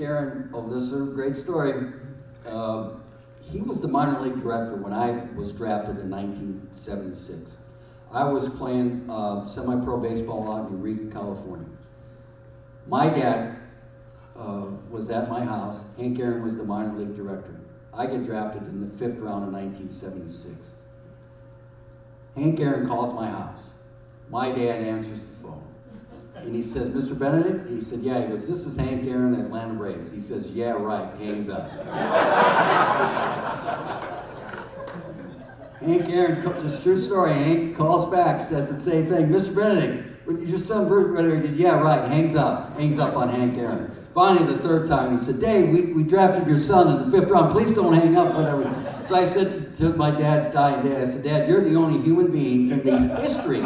Aaron, oh, this is a great story. He was the minor league director when I was drafted in 1976. I was playing semi-pro baseball out in Eureka, California. My dad was at my house. Hank Aaron was the minor league director. I get drafted in the 5th round of 1976. Hank Aaron calls my house. My dad answers the phone. And he says, Mr. Benedict? He said, yeah. He goes, this is Hank Aaron, Atlanta Braves. He says, yeah, right. Hangs up. Hank Aaron, just true story. Hank calls back, says the same thing. Mr. Benedict, your son Benedict, yeah, right. Hangs up. Hangs up on Hank Aaron. Finally, the 3rd time, he said, Dave, we drafted your son in the 5th round. Please don't hang up, whatever. So I said to my dad's dying dad, I said, Dad, you're the only human being in the history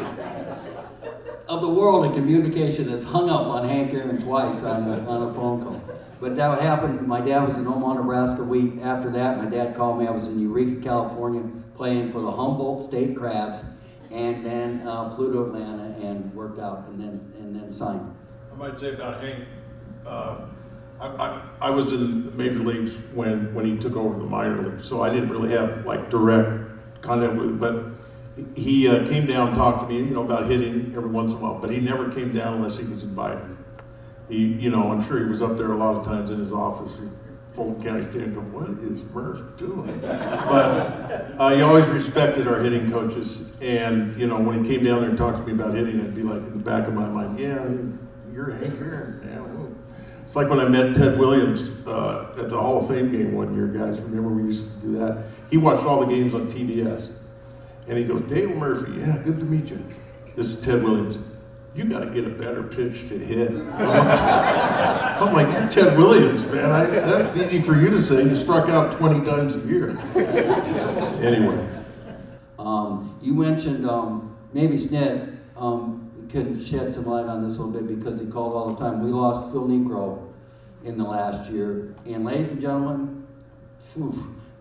of the world in communication that's hung up on Hank Aaron twice on a phone call. But that happened. My dad was in Omaha, Nebraska. After that, my dad called me. I was in Eureka, California, playing for the Humboldt State Crabs, and then flew to Atlanta and worked out, and then signed. I might say about Hank. I was in the major leagues when he took over the minor leagues, so I didn't really have like direct contact with him, but he came down and talked to me, about hitting every once in a while, but he never came down unless he was invited. I'm sure he was up there a lot of times in his office in Fulton County Stadium going, what is Murph doing? But he always respected our hitting coaches, and when he came down there and talked to me about hitting, I'd be like in the back of my mind, yeah, you're Hank Aaron, man. It's like when I met Ted Williams at the Hall of Fame game one year, guys. Remember we used to do that? He watched all the games on TBS. And he goes, Dave Murphy, yeah, good to meet you. This is Ted Williams. You got to get a better pitch to hit. I'm like, you're Ted Williams, man. That's easy for you to say. You struck out 20 times a year. Anyway. You mentioned maybe Snit. Could shed some light on this a little bit because he called all the time. We lost Phil Negro in the last year. And ladies and gentlemen,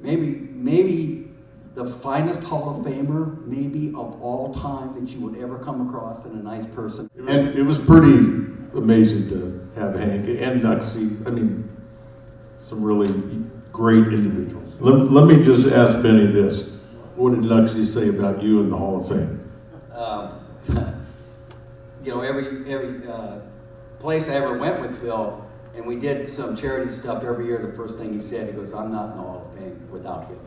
maybe the finest Hall of Famer, maybe of all time that you would ever come across in a nice person. And it was pretty amazing to have Hank and Nuxie. Some really great individuals. Let me just ask Benny this. What did Nuxie say about you in the Hall of Fame? Every place I ever went with Phil, and we did some charity stuff every year, the first thing he said, he goes, I'm not in the Hall of Fame without him.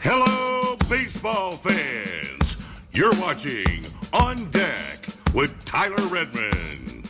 Hello, baseball fans. You're watching On Deck with Tyler Redmond.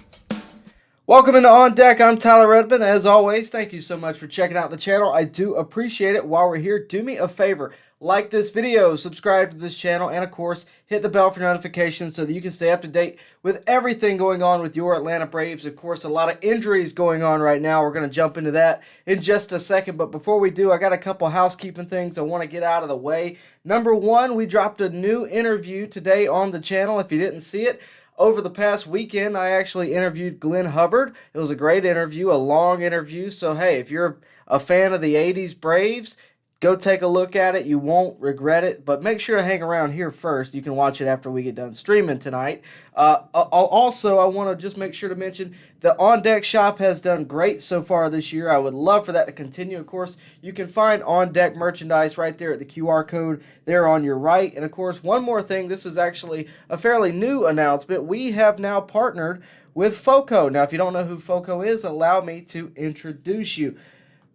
Welcome into On Deck. I'm Tyler Redmond. As always, thank you so much for checking out the channel. I do appreciate it. While we're here, do me a favor. Like this video, subscribe to this channel, and of course, hit the bell for notifications so that you can stay up to date with everything going on with your Atlanta Braves. Of course, a lot of injuries going on right now. We're going to jump into that in just a second. But before we do, I got a couple housekeeping things I want to get out of the way. Number one, we dropped a new interview today on the channel. If you didn't see it, over the past weekend, I actually interviewed Glenn Hubbard. It was a great interview, a long interview. So, hey, if you're a fan of the 80s Braves, Go take a look at it. You won't regret it, but make sure to hang around here first. You can watch it after we get done streaming tonight. Also, I want to just make sure to mention the On Deck shop has done great so far this year. I would love for that to continue. Of course, you can find On Deck merchandise right there at the QR code there on your right. And of course, one more thing, this is actually a fairly new announcement. We have now partnered with FOCO. Now, if you don't know who FOCO is, allow me to introduce you.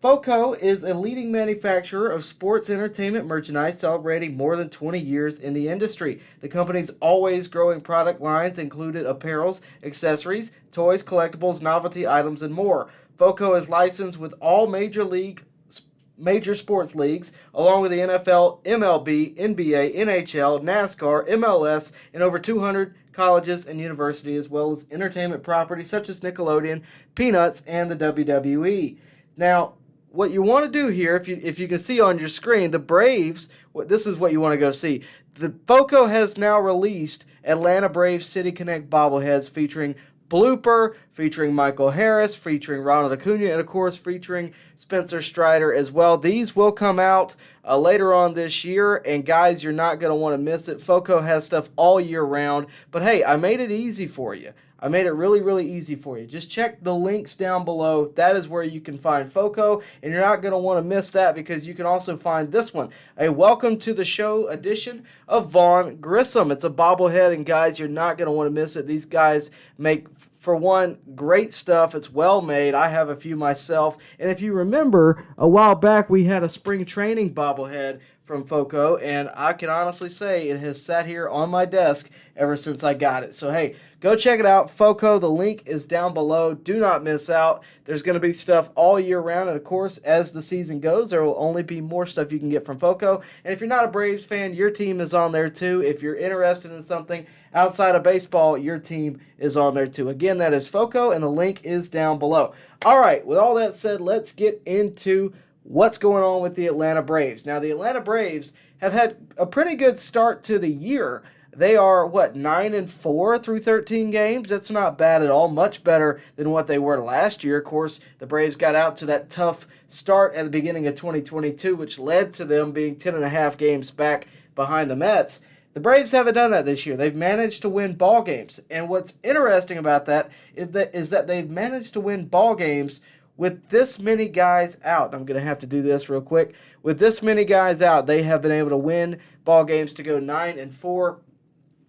FOCO is a leading manufacturer of sports entertainment merchandise celebrating more than 20 years in the industry. The company's always growing product lines included apparels, accessories, toys, collectibles, novelty items, and more. FOCO is licensed with all major sports leagues, along with the NFL, MLB, NBA, NHL, NASCAR, MLS, and over 200 colleges and universities, as well as entertainment properties such as Nickelodeon, Peanuts, and the WWE. Now, what you want to do here, if you can see on your screen, the Braves, this is what you want to go see. The FOCO has now released Atlanta Braves City Connect bobbleheads featuring Blooper, featuring Michael Harris, featuring Ronald Acuna, and of course featuring Spencer Strider as well. These will come out later on this year, and guys, you're not going to want to miss it. FOCO has stuff all year round, but hey, I made it easy for you. I made it really, really easy for you. Just check the links down below. That is where you can find FOCO, and you're not going to want to miss that because you can also find this one, a Welcome to the Show edition of Vaughn Grissom. It's a bobblehead, and guys, you're not going to want to miss it. These guys make, for one, great stuff. It's well made. I have a few myself, and if you remember, a while back we had a spring training bobblehead from FOCO, and I can honestly say it has sat here on my desk ever since I got it. So hey, go check it out, FOCO. The link is down below. Do not miss out. There's going to be stuff all year round, and of course, as the season goes, there will only be more stuff you can get from FOCO. And if you're not a Braves fan, your team is on there too. If you're interested in something outside of baseball, your team is on there too. Again, that is FOCO, and the link is down below. All right, with all that said, let's get into what's going on with the Atlanta Braves. Now, the Atlanta Braves have had a pretty good start to the year. They are, 9-4 through 13 games? That's not bad at all. Much better than what they were last year. Of course, the Braves got out to that tough start at the beginning of 2022, which led to them being 10.5 games back behind the Mets. The Braves haven't done that this year. They've managed to win ball games. And what's interesting about that is that they've managed to win ball games with this many guys out. I'm going to have to do this real quick. With this many guys out, they have been able to win ball games to go 9-4.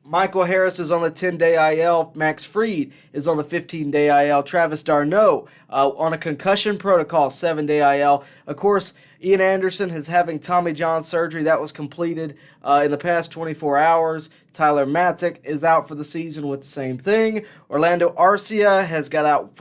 Michael Harris is on the 10-day IL. Max Fried is on the 15-day IL. Travis d'Arnaud on a concussion protocol, 7-day IL. Of course, Ian Anderson is having Tommy John surgery. That was completed in the past 24 hours. Tyler Matzik is out for the season with the same thing. Orlando Arcia has got out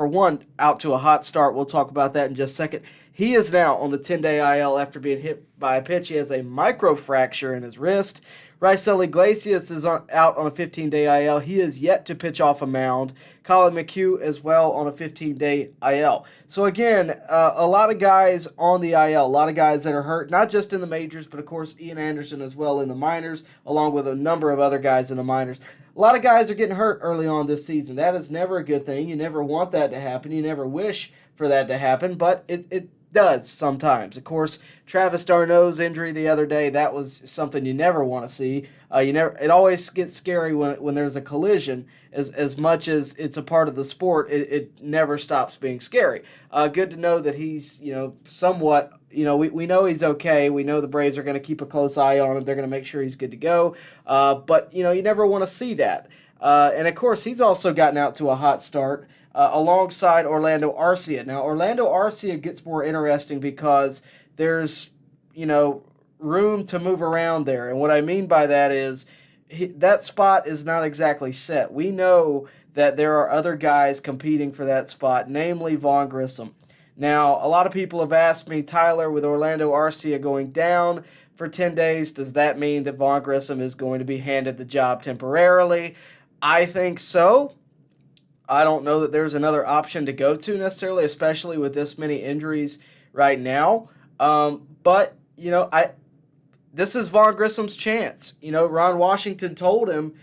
to a hot start. We'll talk about that in just a second. He is now on the 10-day IL after being hit by a pitch. He has a microfracture in his wrist. Raisel Iglesias is out on a 15-day IL. He is yet to pitch off a mound. Colin McHugh as well on a 15-day IL. So again, a lot of guys on the IL, a lot of guys that are hurt, not just in the majors, but of course Ian Anderson as well in the minors, along with a number of other guys in the minors. A lot of guys are getting hurt early on this season. That is never a good thing. You never want that to happen. You never wish for that to happen, but it does sometimes. Of course, Travis d'Arnaud's injury the other day, that was something you never want to see. It always gets scary when there's a collision. As much as it's a part of the sport, it never stops being scary. Good to know that he's, somewhat, we know he's okay. We know the Braves are going to keep a close eye on him. They're going to make sure he's good to go. But, you never want to see that. And, of course, he's also gotten out to a hot start alongside Orlando Arcia. Now, Orlando Arcia gets more interesting because there's, room to move around there. And what I mean by that is that spot is not exactly set. We know that there are other guys competing for that spot, namely Vaughn Grissom. Now, a lot of people have asked me, Tyler, with Orlando Arcia going down for 10 days, does that mean that Vaughn Grissom is going to be handed the job temporarily? I think so. I don't know that there's another option to go to necessarily, especially with this many injuries right now. But, this is Vaughn Grissom's chance. Ron Washington told him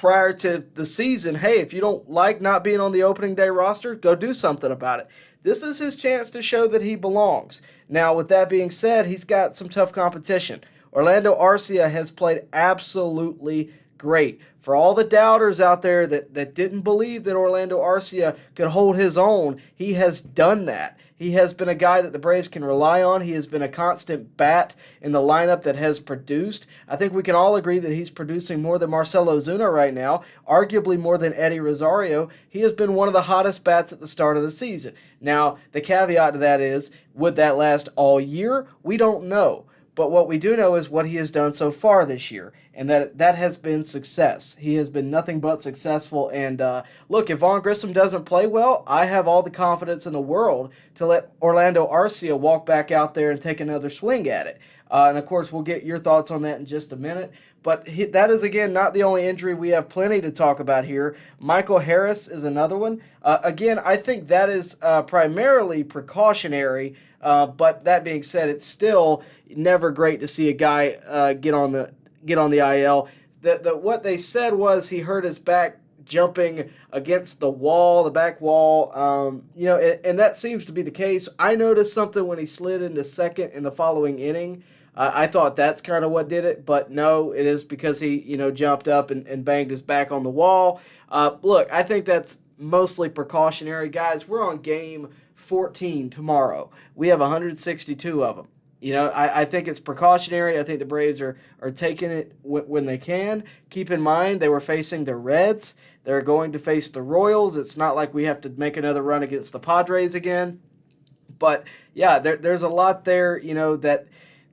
prior to the season, hey, if you don't like not being on the opening day roster, go do something about it. This is his chance to show that he belongs. Now, with that being said, he's got some tough competition. Orlando Arcia has played absolutely great. For all the doubters out there that didn't believe that Orlando Arcia could hold his own, he has done that. He has been a guy that the Braves can rely on. He has been a constant bat in the lineup that has produced. I think we can all agree that he's producing more than Marcell Ozuna right now, arguably more than Eddie Rosario. He has been one of the hottest bats at the start of the season. Now, the caveat to that is, would that last all year? We don't know. But what we do know is what he has done so far this year, and that has been success. He has been nothing but successful. And look, if Vaughn Grissom doesn't play well, I have all the confidence in the world to let Orlando Arcia walk back out there and take another swing at it. And of course, we'll get your thoughts on that in just a minute. But that is, again, not the only injury. We have plenty to talk about here. Michael Harris is another one. Again, I think that is primarily precautionary. But that being said, it's still never great to see a guy get on the IL. What they said was he hurt his back jumping against the wall, the back wall. And that seems to be the case. I noticed something when he slid into second in the following inning. I thought that's kind of what did it, but no, it is because he jumped up and banged his back on the wall. Look, I think that's mostly precautionary. Guys, we're on game 14 tomorrow. We have 162 of them. I think it's precautionary. I think the Braves are taking it when they can. Keep in mind, they were facing the Reds. They're going to face the Royals. It's not like we have to make another run against the Padres again. But, yeah, there's a lot there,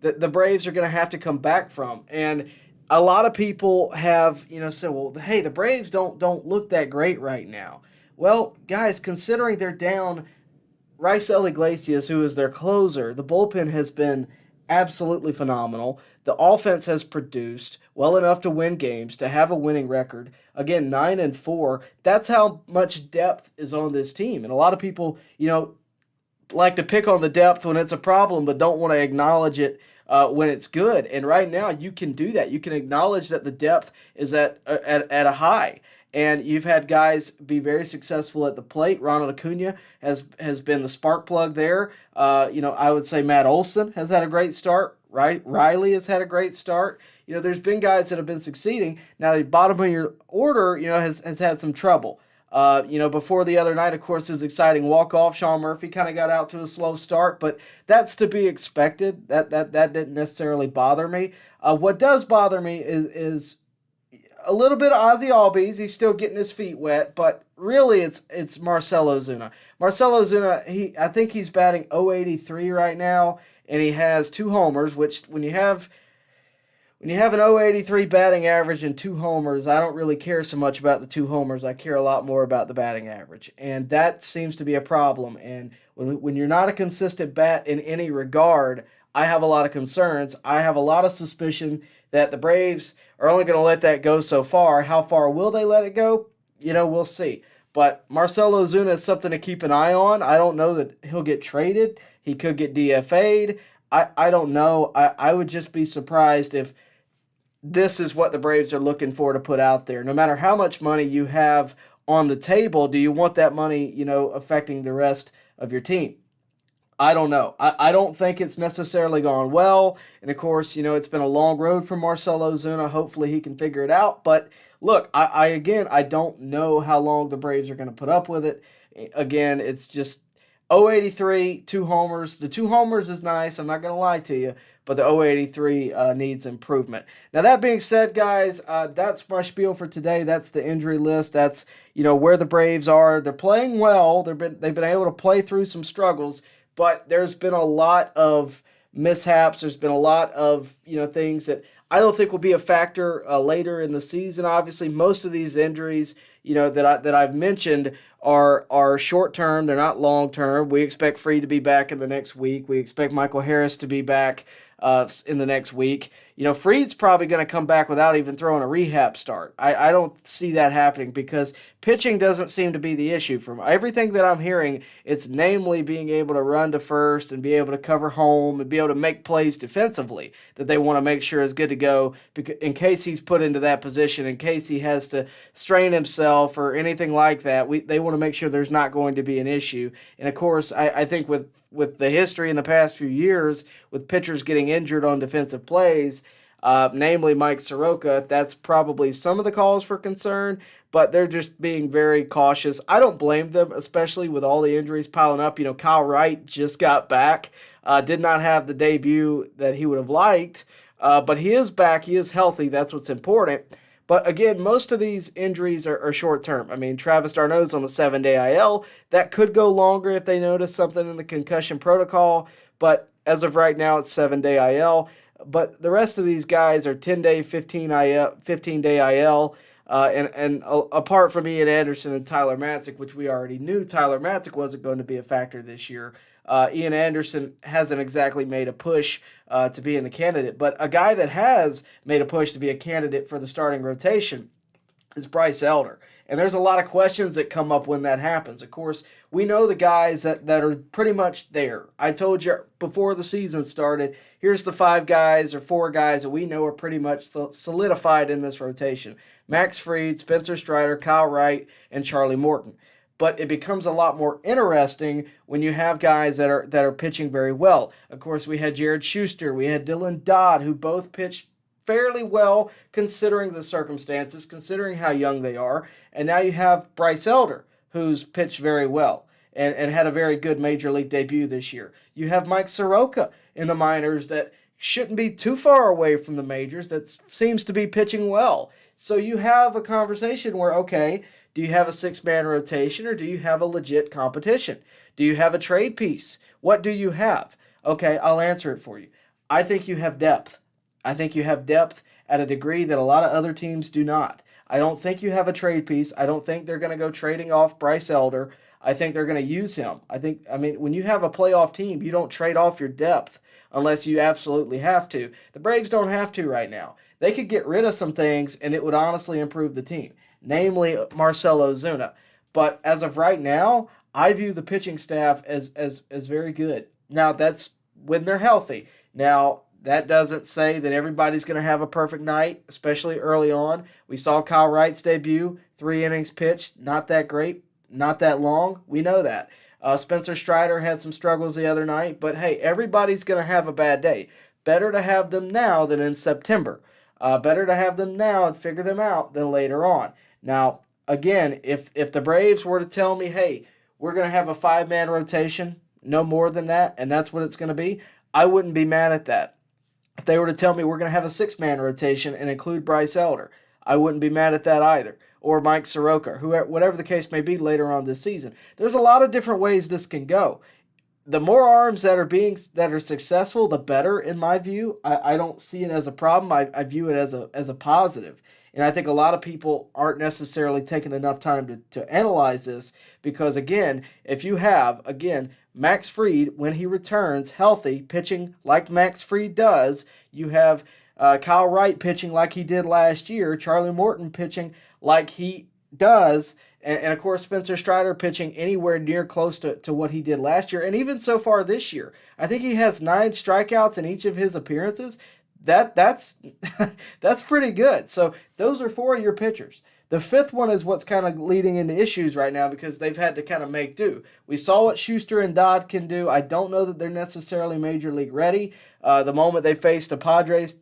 that the Braves are going to have to come back from. And a lot of people have, said, well, hey, the Braves don't look that great right now. Well, guys, considering they're down Raisel Iglesias, who is their closer, the bullpen has been absolutely phenomenal. The offense has produced well enough to win games, to have a winning record. Again, 9-4. That's how much depth is on this team. And a lot of people, like to pick on the depth when it's a problem, but don't want to acknowledge it when it's good. And right now, you can do that. You can acknowledge that the depth is at a high. And you've had guys be very successful at the plate. Ronald Acuna has been the spark plug there. I would say Matt Olson has had a great start. Right? Riley has had a great start. There's been guys that have been succeeding. Now, the bottom of your order, has had some trouble. Before the other night, of course, his exciting walk-off, Sean Murphy kind of got out to a slow start, but that's to be expected. That didn't necessarily bother me. What does bother me is a little bit of Ozzie Albies. He's still getting his feet wet, but really it's Marcell Ozuna. Marcell Ozuna, I think he's batting .083 right now, and he has 2 homers, which when you have an .083 batting average and 2 homers, I don't really care so much about the 2 homers. I care a lot more about the batting average, and that seems to be a problem. And when you're not a consistent bat in any regard, I have a lot of concerns. I have a lot of suspicion that the Braves are only going to let that go so far. How far will they let it go? We'll see. But Marcell Ozuna is something to keep an eye on. I don't know that he'll get traded. He could get DFA'd. I don't know. I would just be surprised if this is what the Braves are looking for to put out there. No matter how much money you have on the table, do you want that money, affecting the rest of your team? I don't know. I don't think it's necessarily gone well. And, of course, it's been a long road for Marcell Ozuna. Hopefully he can figure it out. But, look, I don't know how long the Braves are going to put up with it. Again, it's just .083, 2 homers. The 2 homers is nice. I'm not going to lie to you. But the .083 needs improvement. Now, that being said, guys, that's my spiel for today. That's the injury list. That's, where the Braves are. They're playing well. They've been able to play through some struggles. But there's been a lot of mishaps. There's been a lot of, things that I don't think will be a factor later in the season. Obviously, most of these injuries, that I've mentioned are short term. They're not long term. We expect Free to be back in the next week. We expect Michael Harris to be back in the next week. Freed's probably going to come back without even throwing a rehab start. I don't see that happening because pitching doesn't seem to be the issue. From everything that I'm hearing, it's namely being able to run to first and be able to cover home and be able to make plays defensively that they want to make sure is good to go in case he's put into that position, in case he has to strain himself or anything like that. They want to make sure there's not going to be an issue. And, of course, I think with the history in the past few years with pitchers getting injured on defensive plays, namely Mike Soroka, that's probably some of the cause for concern, but they're just being very cautious. I don't blame them, especially with all the injuries piling up. Kyle Wright just got back, did not have the debut that he would have liked, but he is back, he is healthy, that's what's important. But again, most of these injuries are short-term. I mean, Travis d'Arnaud's on a 7-day IL. That could go longer if they notice something in the concussion protocol, but as of right now, it's 7-day IL. But the rest of these guys are 10-day, 15-day IL. And apart from Ian Anderson and Tyler Matzik, which we already knew Tyler Matzik wasn't going to be a factor this year, Ian Anderson hasn't exactly made a push to be in the candidate. But a guy that has made a push to be a candidate for the starting rotation is Bryce Elder. And there's a lot of questions that come up when that happens. Of course, we know the guys that are pretty much there. I told you before the season started, here's the 5 guys or 4 guys that we know are pretty much solidified in this rotation. Max Fried, Spencer Strider, Kyle Wright, and Charlie Morton. But it becomes a lot more interesting when you have guys that are pitching very well. Of course, we had Jared Schuster, we had Dylan Dodd, who both pitched fairly well considering the circumstances, considering how young they are. And now you have Bryce Elder, who's pitched very well and had a very good major league debut this year. You have Mike Soroka in the minors that shouldn't be too far away from the majors, that seems to be pitching well. So you have a conversation where, okay, do you have a 6-man rotation or do you have a legit competition? Do you have a trade piece? What do you have? Okay, I'll answer it for you. I think you have depth. I think you have depth at a degree that a lot of other teams do not. I don't think you have a trade piece. I don't think they're going to go trading off Bryce Elder. I think they're going to use him. When you have a playoff team, you don't trade off your depth unless you absolutely have to. The Braves don't have to right now. They could get rid of some things and it would honestly improve the team, namely Marcell Ozuna. But as of right now, I view the pitching staff as very good. Now, that's when they're healthy. Now, that doesn't say that everybody's going to have a perfect night, especially early on. We saw Kyle Wright's debut, 3 innings pitched, not that great, not that long. We know that. Spencer Strider had some struggles the other night, but hey, everybody's going to have a bad day. Better to have them now than in September. Better to have them now and figure them out than later on. Now, again, if the Braves were to tell me, hey, we're going to have a 5-man rotation, no more than that, and that's what it's going to be, I wouldn't be mad at that. If they were to tell me we're going to have a 6-man rotation and include Bryce Elder, I wouldn't be mad at that either. Or Mike Soroka, whatever the case may be later on this season. There's a lot of different ways this can go. The more arms that are successful, the better in my view. I don't see it as a problem. I view it as a positive. And I think a lot of people aren't necessarily taking enough time to analyze this because, again, if you have, Max Fried, when he returns healthy, pitching like Max Fried does, you have Kyle Wright pitching like he did last year, Charlie Morton pitching like he does, and of course Spencer Strider pitching anywhere near close to what he did last year, and even so far this year. I think he has 9 strikeouts in each of his appearances. That's pretty good. So those are 4 of your pitchers. The 5th one is what's kind of leading into issues right now because they've had to kind of make do. We saw what Schuster and Dodd can do. I don't know that they're necessarily major league ready. The moment they faced a Padres,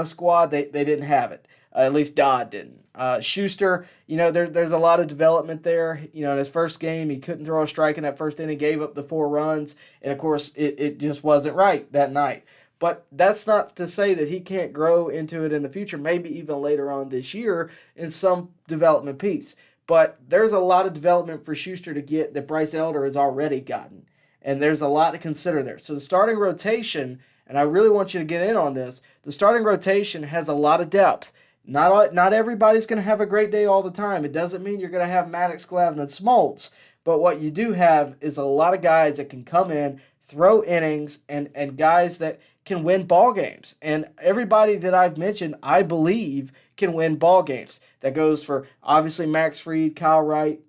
squad, they didn't have it. At least Dodd didn't. Schuster, there's a lot of development there. In his first game, he couldn't throw a strike in that first inning, gave up the 4 runs, and of course, it just wasn't right that night. But that's not to say that he can't grow into it in the future, maybe even later on this year in some development piece. But there's a lot of development for Schuster to get that Bryce Elder has already gotten. And there's a lot to consider there. So the starting rotation, and I really want you to get in on this, the starting rotation has a lot of depth. Not everybody's going to have a great day all the time. It doesn't mean you're going to have Maddox, Glavine, and Smoltz. But what you do have is a lot of guys that can come in, throw innings, and guys that can win ball games. And everybody that I've mentioned, I believe, can win ball games. That goes for obviously Max Fried, Kyle Wright,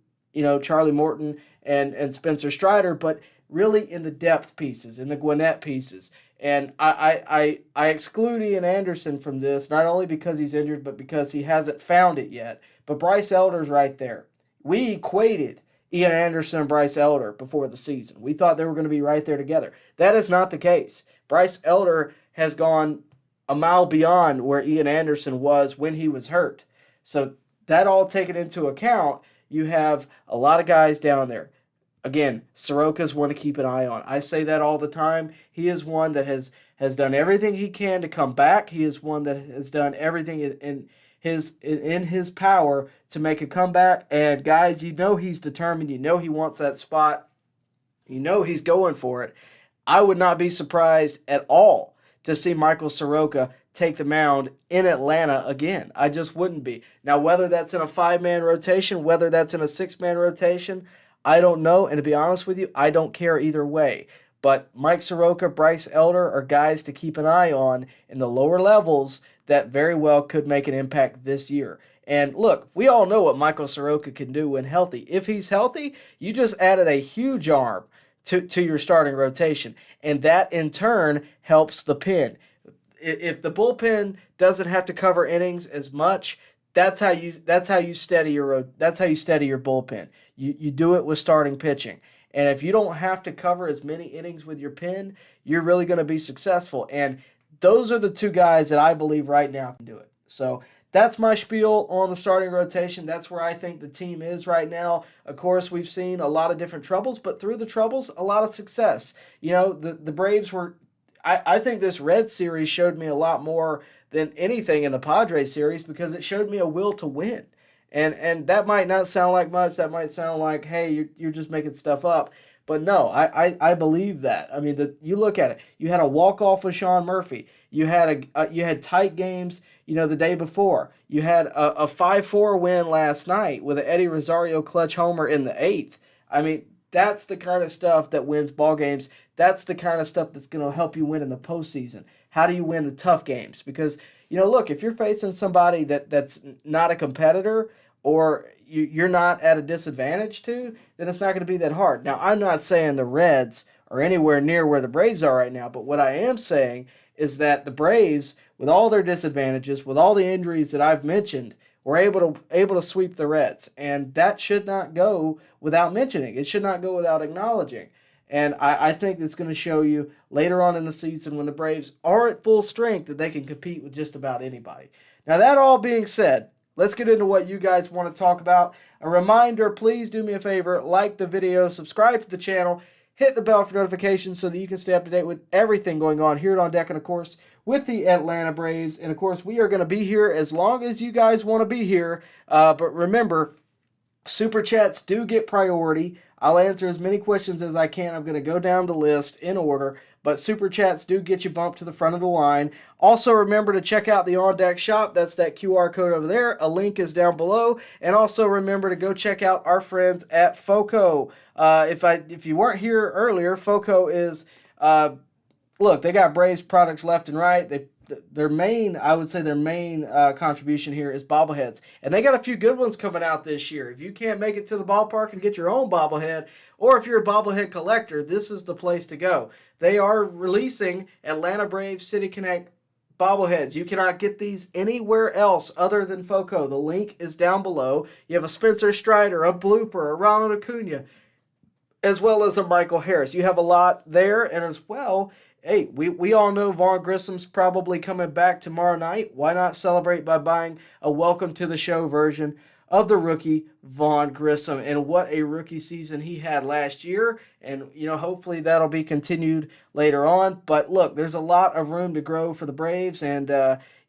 Charlie Morton, and Spencer Strider, but really in the depth pieces, in the Gwinnett pieces. And I exclude Ian Anderson from this, not only because he's injured, but because he hasn't found it yet. But Bryce Elder's right there. We equated Ian Anderson and Bryce Elder before the season. We thought they were going to be right there together. That is not the case. Bryce Elder has gone a mile beyond where Ian Anderson was when he was hurt. So that all taken into account, you have a lot of guys down there. Again, Soroka's one to keep an eye on. I say that all the time. He is one that has done everything he can to come back. He is one that has done everything in his power to make a comeback. And guys, he's determined. He wants that spot. He's going for it. I would not be surprised at all to see Michael Soroka take the mound in Atlanta again. I just wouldn't be. Now, whether that's in a 5-man rotation, whether that's in a 6-man rotation, I don't know, and to be honest with you, I don't care either way. But Mike Soroka, Bryce Elder are guys to keep an eye on in the lower levels that very well could make an impact this year. And look, we all know what Michael Soroka can do when healthy. If he's healthy, you just added a huge arm to your starting rotation, and that in turn helps the pen. If the bullpen doesn't have to cover innings as much, that's how you steady your bullpen. You do it with starting pitching. And if you don't have to cover as many innings with your pen, you're really going to be successful. And those are the two guys that I believe right now can do it. So that's my spiel on the starting rotation. That's where I think the team is right now. Of course, we've seen a lot of different troubles, but through the troubles, a lot of success. The Braves were, I think this Red series showed me a lot more than anything in the Padres series because it showed me a will to win. And that might not sound like much. That might sound like, hey, you're just making stuff up. But no, I believe that. I mean, you look at it. You had a walk-off with Sean Murphy. You had tight games, the day before. You had a 5-4 win last night with an Eddie Rosario clutch homer in the 8th. I mean, that's the kind of stuff that wins ball games. That's the kind of stuff that's going to help you win in the postseason. How do you win the tough games? Because, look, if you're facing somebody that's not a competitor or you're not at a disadvantage to, then it's not going to be that hard. Now, I'm not saying the Reds are anywhere near where the Braves are right now, but what I am saying is that the Braves, with all their disadvantages, with all the injuries that I've mentioned, were able to sweep the Reds. And that should not go without mentioning. It should not go without acknowledging. And I think it's going to show you later on in the season when the Braves are at full strength that they can compete with just about anybody. Now, that all being said, let's get into what you guys want to talk about. A reminder, please do me a favor, like the video, subscribe to the channel, hit the bell for notifications so that you can stay up to date with everything going on here at On Deck and, of course, with the Atlanta Braves. And, of course, we are going to be here as long as you guys want to be here. But remember, Super Chats do get priority. I'll answer as many questions as I can. I'm going to go down the list in order, but Super Chats do get you bumped to the front of the line. Also, remember to check out the On Deck shop. That's that QR code over there. A link is down below. And also remember to go check out our friends at FOCO. If you weren't here earlier, FOCO is, look, they got Braves products left and right. Their main contribution here is bobbleheads. And they got a few good ones coming out this year. If you can't make it to the ballpark and get your own bobblehead, or if you're a bobblehead collector, this is the place to go. They are releasing Atlanta Braves City Connect bobbleheads. You cannot get these anywhere else other than FOCO. The link is down below. You have a Spencer Strider, a Blooper, a Ronald Acuna, as well as a Michael Harris. You have a lot there, and as well, hey, we all know Vaughn Grissom's probably coming back tomorrow night. Why not celebrate by buying a welcome to the show version of the rookie Vaughn Grissom? And what a rookie season he had last year. And, hopefully that'll be continued later on. But look, there's a lot of room to grow for the Braves. And,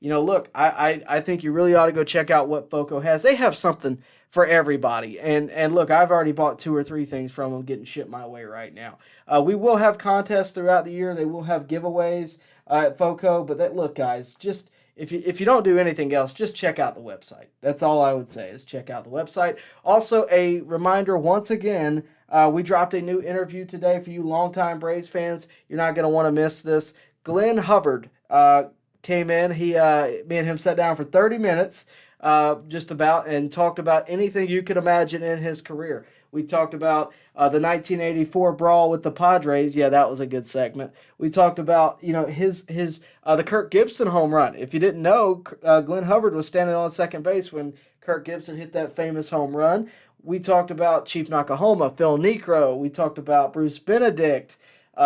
look, I think you really ought to go check out what FOCO has. They have something for everybody. And look, I've already bought 2 or 3 things from them getting shipped my way right now. We will have contests throughout the year. They will have giveaways at FOCO. But look, guys, just if you don't do anything else, just check out the website. That's all I would say is check out the website. Also, a reminder once again, we dropped a new interview today for you longtime Braves fans. You're not going to want to miss this. Glenn Hubbard came in. Me and him sat down for 30 minutes just about and talked about anything you could imagine in his career. We talked about the 1984 brawl with the Padres. Yeah, that was a good segment. We talked about the Kirk Gibson home run. If you didn't know, Glenn Hubbard was standing on second base when Kirk Gibson hit that famous home run. We talked about Chief Nakahoma, Phil Necro. We talked about Bruce Benedict,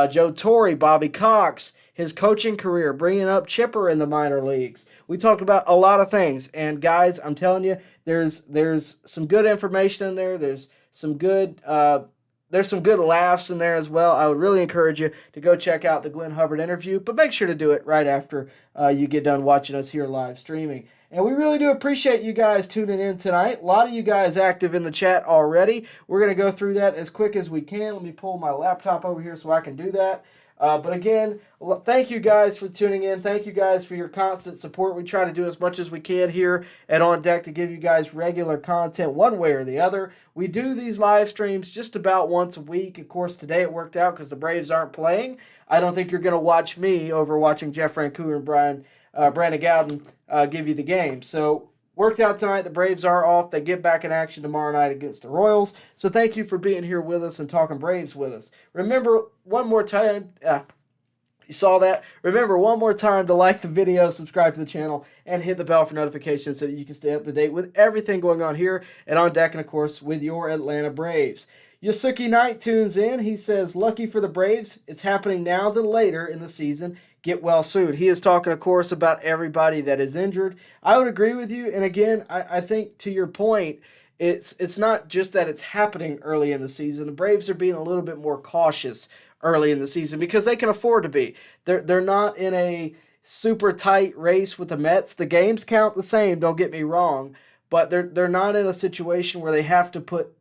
Joe Torre, Bobby Cox, his coaching career, bringing up Chipper in the minor leagues. We talked about a lot of things. And guys, I'm telling you, there's some good information in there. There's some good laughs in there as well. I would really encourage you to go check out the Glenn Hubbard interview, but make sure to do it right after you get done watching us here live streaming. And we really do appreciate you guys tuning in tonight. A lot of you guys active in the chat already. We're going to go through that as quick as we can. Let me pull my laptop over here so I can do that. But again, thank you guys for tuning in. Thank you guys for your constant support. We try to do as much as we can here at On Deck to give you guys regular content one way or the other. We do these live streams just about once a week. Of course, today it worked out because the Braves aren't playing. I don't think you're going to watch me over watching Jeff Francoeur and Brandon Gowden give you the game. So worked out tonight. The Braves are off. They get back in action tomorrow night against the Royals. So thank you for being here with us and talking Braves with us. Remember, one more time, you saw that? Remember, one more time to like the video, subscribe to the channel, and hit the bell for notifications so that you can stay up to date with everything going on here at On Deck and, of course, with your Atlanta Braves. Yasuki Knight tunes in. He says, lucky for the Braves, it's happening now than later in the season. Get well soon. He is talking, of course, about everybody that is injured. I would agree with you. And again, I think to your point, it's not just that it's happening early in the season. The Braves are being a little bit more cautious early in the season because they can afford to be. They're not in a super tight race with the Mets. The games count the same, don't get me wrong, but they're not in a situation where they have to put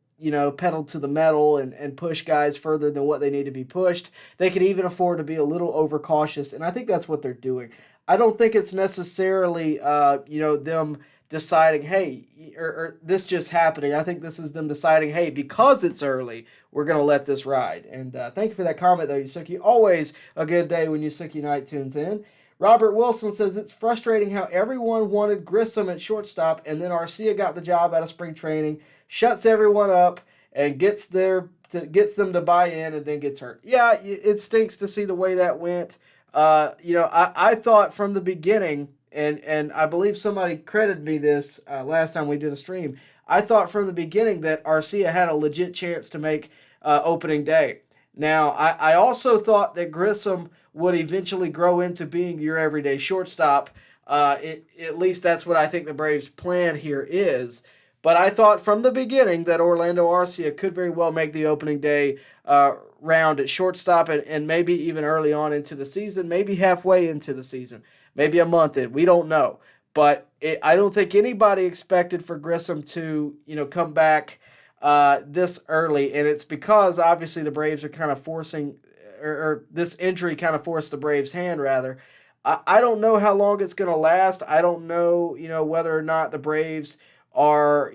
pedal to the metal and push guys further than what they need to be pushed. They can even afford to be a little overcautious, and I think that's what they're doing. I don't think it's necessarily, them deciding, hey, or this just happening. I think this is them deciding, hey, because it's early, we're going to let this ride. And thank you for that comment, though, Yusuke. Always a good day when Yusuke Knight tunes in. Robert Wilson says, it's frustrating how everyone wanted Grissom at shortstop, and then Arcia got the job out of spring training, shuts everyone up, and gets them to buy in, and then gets hurt. Yeah, it stinks to see the way that went. I thought from the beginning, and I believe somebody credited me this last time we did a stream, I thought from the beginning that Arcia had a legit chance to make opening day. Now, I also thought that Grissom would eventually grow into being your everyday shortstop. At least that's what I think the Braves' plan here is. But I thought from the beginning that Orlando Arcia could very well make the opening day round at shortstop and maybe even early on into the season, maybe halfway into the season, maybe a month in. We don't know. But I don't think anybody expected for Grissom to come back this early. And it's because, obviously, the Braves are kind of forcing, or this injury kind of forced the Braves' hand, rather. I don't know how long it's going to last. I don't know, whether or not the Braves are,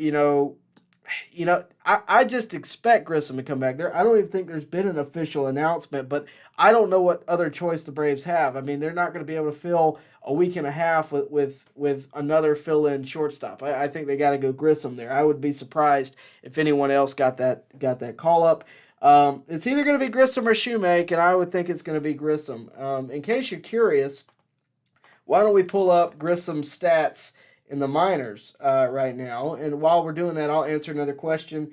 I just expect Grissom to come back there. I don't even think there's been an official announcement, but I don't know what other choice the Braves have. I mean, they're not going to be able to fill a week and a half with another fill-in shortstop. I think they got to go Grissom there. I would be surprised if anyone else got that call up. It's either going to be Grissom or Shoemake, and I would think it's going to be Grissom. In case you're curious, why don't we pull up Grissom's stats in the minors right now? And while we're doing that, I'll answer another question.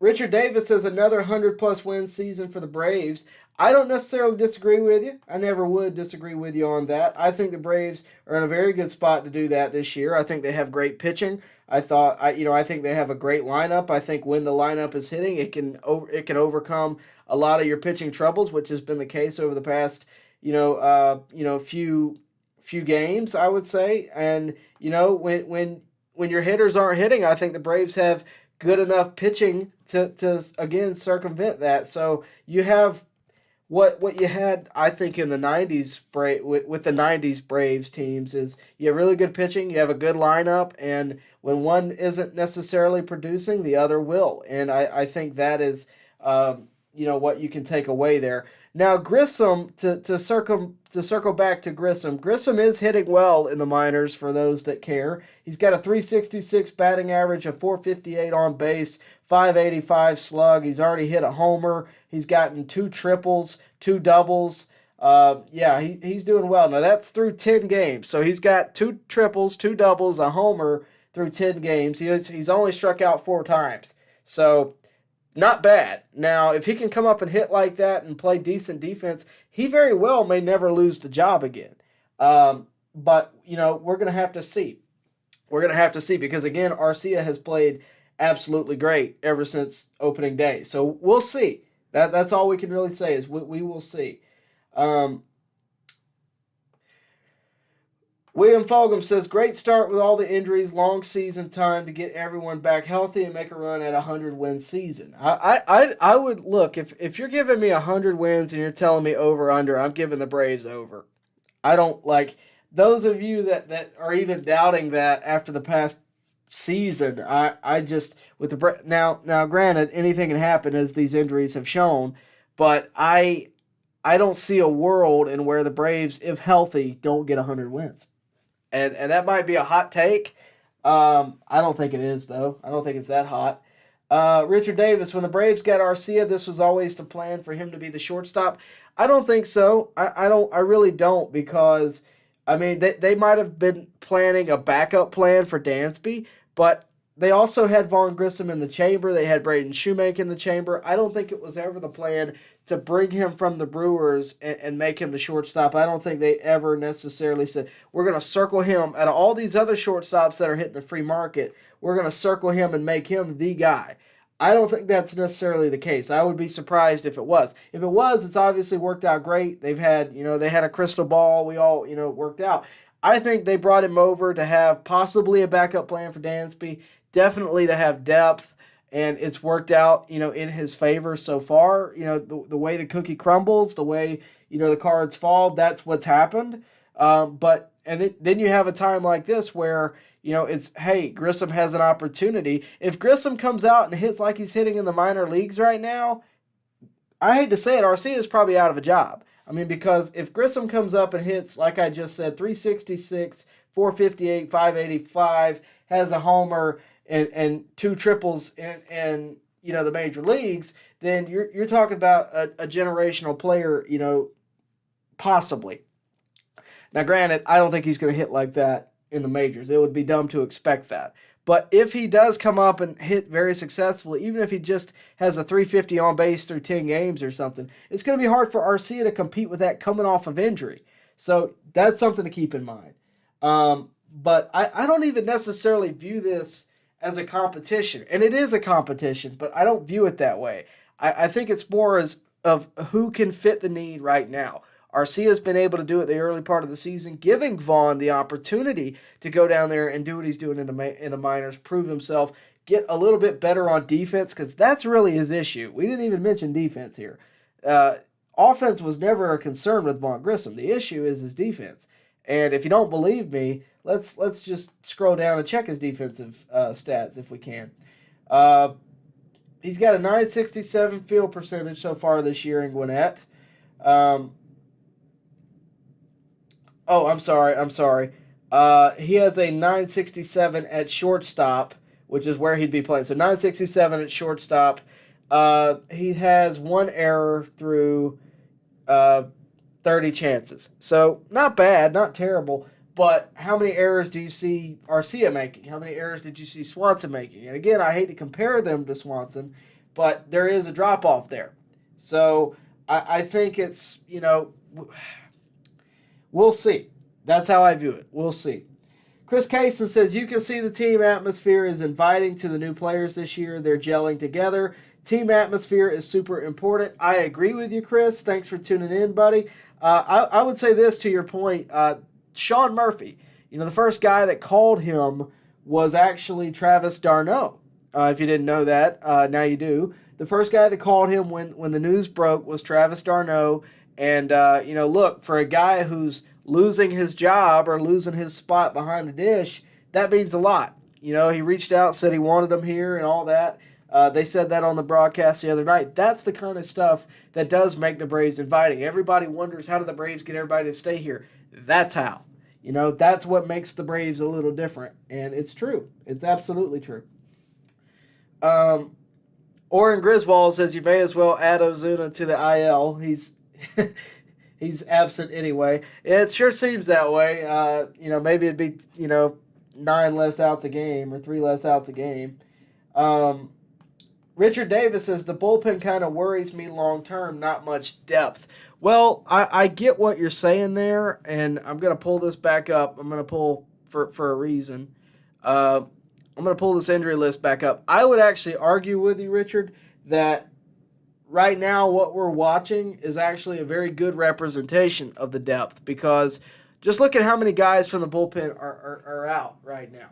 Richard Davis says another 100-plus win season for the Braves. I don't necessarily disagree with you. I never would disagree with you on that. I think the Braves are in a very good spot to do that this year. I think they have great pitching. I think they have a great lineup. I think when the lineup is hitting, it can overcome a lot of your pitching troubles, which has been the case over the past few games, I would say. And when your hitters aren't hitting, I think the Braves have good enough pitching to again circumvent that. So you have what you had, I think, in the 90s with the 90s Braves teams is you have really good pitching, you have a good lineup, and when one isn't necessarily producing, the other will. And I think that is what you can take away there. Now Grissom, to circle back to Grissom. Grissom is hitting well in the minors for those that care. He's got a 366 batting average, a 458 on base, 585 slug. He's already hit a homer. He's gotten 2 triples, 2 doubles. He's doing well. Now that's through 10 games. So he's got 2 triples, 2 doubles, a homer through 10 games. He's only struck out 4 times. So not bad. Now, if he can come up and hit like that and play decent defense, he very well may never lose the job again. But, we're going to have to see. We're going to have to see because, again, Arcia has played absolutely great ever since opening day. So we'll see. That's all we can really say is we will see. William Fulgham says, great start with all the injuries, long season time to get everyone back healthy and make a run at a 100-win season. I would look, if you're giving me 100 wins and you're telling me over under, I'm giving the Braves over. I don't like those of you that are even doubting that after the past season. I just with the now granted anything can happen as these injuries have shown, but I don't see a world in where the Braves, if healthy, don't get 100 wins. And that might be a hot take. I don't think it is, though. I don't think it's that hot. Richard Davis, when the Braves got Arcia, this was always the plan for him to be the shortstop. I don't think so. I really don't, because they might have been planning a backup plan for Dansby, but they also had Vaughn Grissom in the chamber. They had Braden Shoemaker in the chamber. I don't think it was ever the plan to bring him from the Brewers and make him the shortstop. I don't think they ever necessarily said, we're going to circle him. Out of all these other shortstops that are hitting the free market, we're going to circle him and make him the guy. I don't think that's necessarily the case. I would be surprised if it was. If it was, it's obviously worked out great. They've had, they had a crystal ball. We all, worked out. I think they brought him over to have possibly a backup plan for Dansby, definitely to have depth. And it's worked out, in his favor so far. The way the cookie crumbles, the way, the cards fall, that's what's happened. Then you have a time like this where, it's, hey, Grissom has an opportunity. If Grissom comes out and hits like he's hitting in the minor leagues right now, I hate to say it, Arcia is probably out of a job. Because if Grissom comes up and hits, like I just said, 366, 458, 585, has a homer, and 2 triples in the major leagues, then you're talking about a generational player, possibly. Now, granted, I don't think he's going to hit like that in the majors. It would be dumb to expect that. But if he does come up and hit very successfully, even if he just has a 350 on base through 10 games or something, it's going to be hard for Arcia to compete with that coming off of injury. So that's something to keep in mind. But I don't even necessarily view this as a competition. And it is a competition, but I don't view it that way. I think it's more as of who can fit the need right now. Arcia's been able to do it the early part of the season, giving Vaughn the opportunity to go down there and do what he's doing in the minors, prove himself, get a little bit better on defense, because that's really his issue. We didn't even mention defense here. Offense was never a concern with Vaughn Grissom. The issue is his defense. And if you don't believe me, let's just scroll down and check his defensive stats if we can. He's got a 967 field percentage so far this year in Gwinnett. I'm sorry. He has a 967 at shortstop, which is where he'd be playing. So 967 at shortstop. He has 1 error through 30 chances. So not bad, not terrible. But how many errors do you see Arcia making? How many errors did you see Swanson making? And again, I hate to compare them to Swanson, but there is a drop-off there. So I think it's, we'll see. That's how I view it. We'll see. Chris Kaysen says, you can see the team atmosphere is inviting to the new players this year. They're gelling together. Team atmosphere is super important. I agree with you, Chris. Thanks for tuning in, buddy. I would say this to your point. Sean Murphy, the first guy that called him was actually Travis d'Arnaud. If you didn't know that, now you do. The first guy that called him when the news broke was Travis d'Arnaud. And, look, for a guy who's losing his job or losing his spot behind the dish, that means a lot. He reached out, said he wanted him here and all that. They said that on the broadcast the other night. That's the kind of stuff that does make the Braves inviting. Everybody wonders, how did the Braves get everybody to stay here? That's how. That's what makes the Braves a little different. And it's true. It's absolutely true. Oren Griswold says you may as well add Ozuna to the IL. He's he's absent anyway. It sure seems that way. Maybe it'd be 9 less outs a game or 3 less outs a game. Richard Davis says the bullpen kind of worries me long term. Not much depth. Well, I get what you're saying there, and I'm gonna pull this back up. I'm gonna pull for a reason. I'm going to pull this injury list back up. I would actually argue with you, Richard, that right now what we're watching is actually a very good representation of the depth, because just look at how many guys from the bullpen are out right now.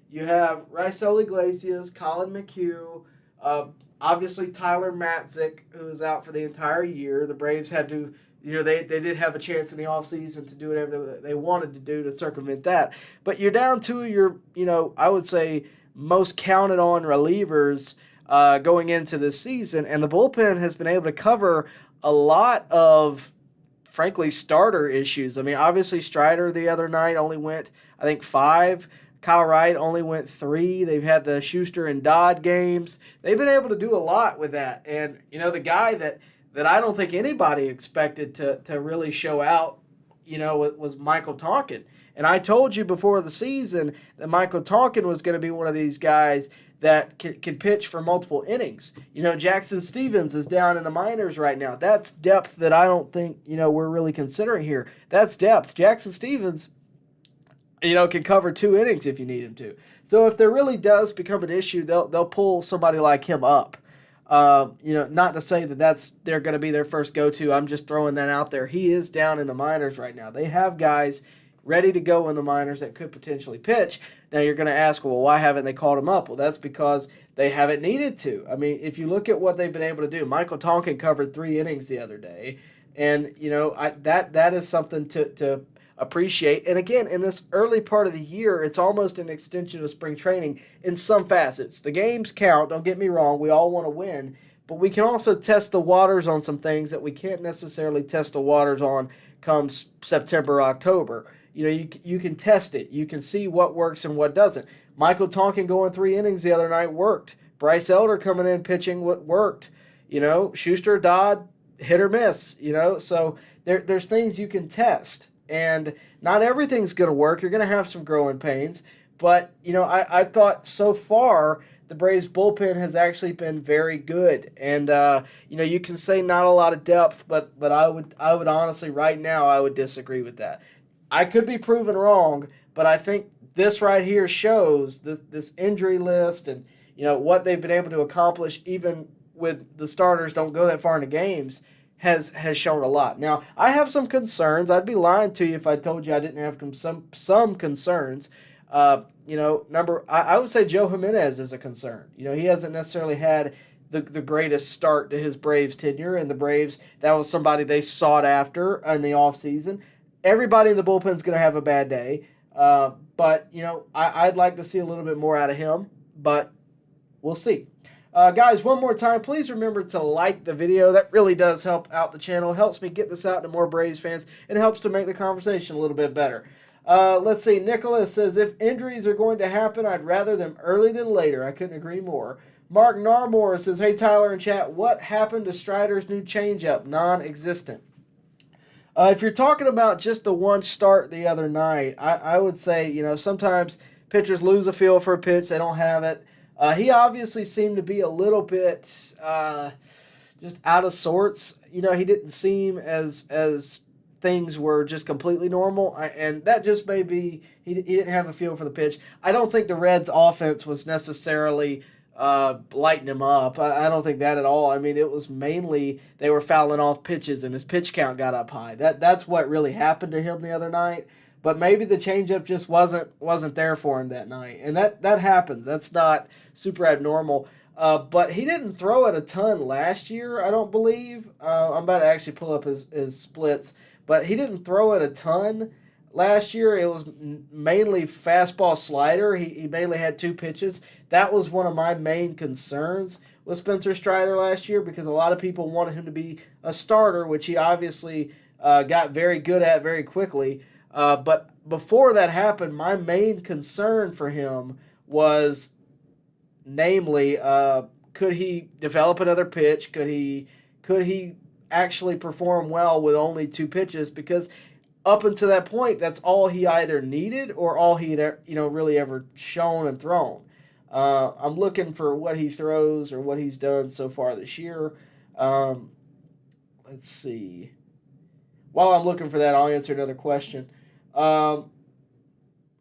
You have Raisel Iglesias, Colin McHugh, obviously Tyler Matzik, who is out for the entire year. The Braves had to, they did have a chance in the offseason to do whatever they wanted to do to circumvent that. But you're down to your, I would say, most counted on relievers going into this season. And the bullpen has been able to cover a lot of, frankly, starter issues. I mean, obviously Strider the other night only went, I think, 5. Kyle Wright only went 3. They've had the Schuster and Dodd games. They've been able to do a lot with that. And, the guy that I don't think anybody expected to really show out, was Michael Tonkin. And I told you before the season that Michael Tonkin was going to be one of these guys that can pitch for multiple innings. Jackson Stevens is down in the minors right now. That's depth that I don't think, we're really considering here. That's depth. Jackson Stevens, can cover 2 innings if you need him to. So if there really does become an issue, they'll pull somebody like him up. Not to say that they're going to be their first go-to. I'm just throwing that out there. He is down in the minors right now. They have guys ready to go in the minors that could potentially pitch. Now you're going to ask, well, why haven't they called him up? Well, that's because they haven't needed to. I mean, if you look at what they've been able to do, Michael Tonkin covered 3 innings the other day, and that is something to appreciate. And again, in this early part of the year, it's almost an extension of spring training in some facets. The games count, don't get me wrong, we all want to win, but we can also test the waters on some things that we can't necessarily test the waters on come September, October. You can test it. You can see what works and what doesn't. Michael Tonkin going 3 innings the other night worked. Bryce Elder coming in pitching worked. Schuster, Dodd, hit or miss. So there's things you can test. And not everything's going to work. You're going to have some growing pains. But, I thought so far the Braves bullpen has actually been very good. And, you can say not a lot of depth, but I would honestly right now I would disagree with that. I could be proven wrong, but I think this right here shows this injury list and, what they've been able to accomplish even with the starters don't go that far into games has shown a lot. Now, I have some concerns. I'd be lying to you if I told you I didn't have some concerns. I would say Joe Jimenez is a concern. He hasn't necessarily had the greatest start to his Braves tenure, and the Braves, that was somebody they sought after in the offseason. Everybody in the bullpen is going to have a bad day, but I'd like to see a little bit more out of him, but we'll see. Guys, one more time, please remember to like the video. That really does help out the channel, helps me get this out to more Braves fans, and helps to make the conversation a little bit better. Let's see, Nicholas says, if injuries are going to happen, I'd rather them early than later. I couldn't agree more. Mark Narmore says, hey, Tyler and chat, what happened to Strider's new changeup? Non-existent. If you're talking about just the one start the other night, I would say, sometimes pitchers lose a feel for a pitch. They don't have it. He obviously seemed to be a little bit just out of sorts. He didn't seem as things were just completely normal. And that just may be he didn't have a feel for the pitch. I don't think the Reds' offense was necessarily lighting him up. I don't think that at all. I mean, it was mainly they were fouling off pitches and his pitch count got up high. That's what really happened to him the other night. But maybe the changeup just wasn't there for him that night, and that happens. That's not super abnormal. But he didn't throw it a ton last year, I don't believe. I'm about to actually pull up his splits, but he didn't throw it a ton last year. It was mainly fastball slider. He mainly had 2 pitches. That was one of my main concerns with Spencer Strider last year, because a lot of people wanted him to be a starter, which he obviously got very good at very quickly. But before that happened, my main concern for him was, namely, could he develop another pitch? Could he actually perform well with only 2 pitches? Because up until that point, that's all he either needed or all he'd really ever shown and thrown. I'm looking for what he throws or what he's done so far this year. Let's see. While I'm looking for that, I'll answer another question.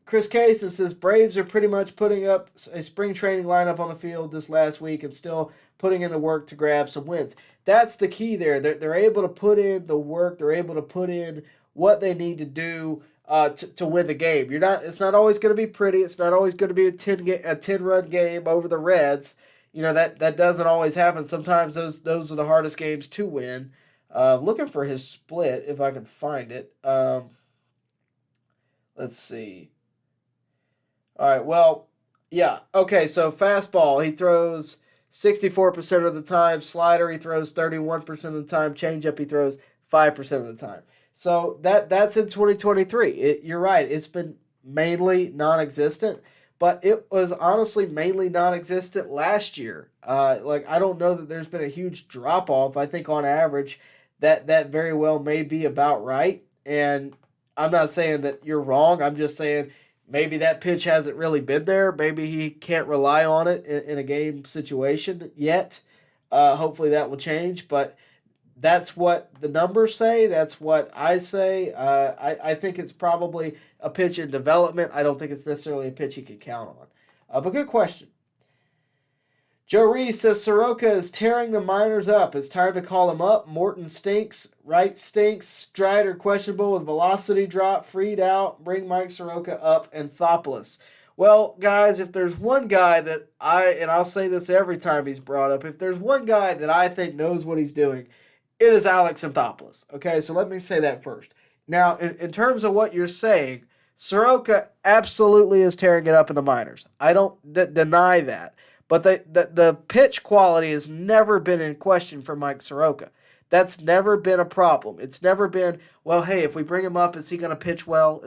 Chris Case says Braves are pretty much putting up a spring training lineup on the field this last week and still putting in the work to grab some wins. That's the key there. They're able to put in the work. They're able to put in what they need to do to win the game. It's not always going to be pretty. It's not always going to be a 10-run game over the Reds. That doesn't always happen. Sometimes those are the hardest games to win. Looking for his split if I can find it. Let's see. All right, well, yeah. Okay, so fastball, he throws 64% of the time. Slider, he throws 31% of the time. Changeup, he throws 5% of the time. So that's in 2023. You're right. It's been mainly non-existent, but it was honestly mainly non-existent last year. I don't know that there's been a huge drop-off. I think on average that very well may be about right. And I'm not saying that you're wrong. I'm just saying maybe that pitch hasn't really been there. Maybe he can't rely on it in a game situation yet. Hopefully that will change, but that's what the numbers say. That's what I say. I think it's probably a pitch in development. I don't think it's necessarily a pitch you can count on. But good question. Joe Reese says Soroka is tearing the minors up. It's time to call him up. Morton stinks. Wright stinks. Strider questionable with velocity drop. Freed out. Bring Mike Soroka up. Anthopoulos. Well, guys, if there's one guy that I'll say this every time he's brought up, if there's one guy that I think knows what he's doing, it is Alex Anthopoulos. Okay, so let me say that first. Now, in terms of what you're saying, Soroka absolutely is tearing it up in the minors. I don't deny that. But the pitch quality has never been in question for Mike Soroka. That's never been a problem. It's never been, well, hey, if we bring him up, is he going to pitch well?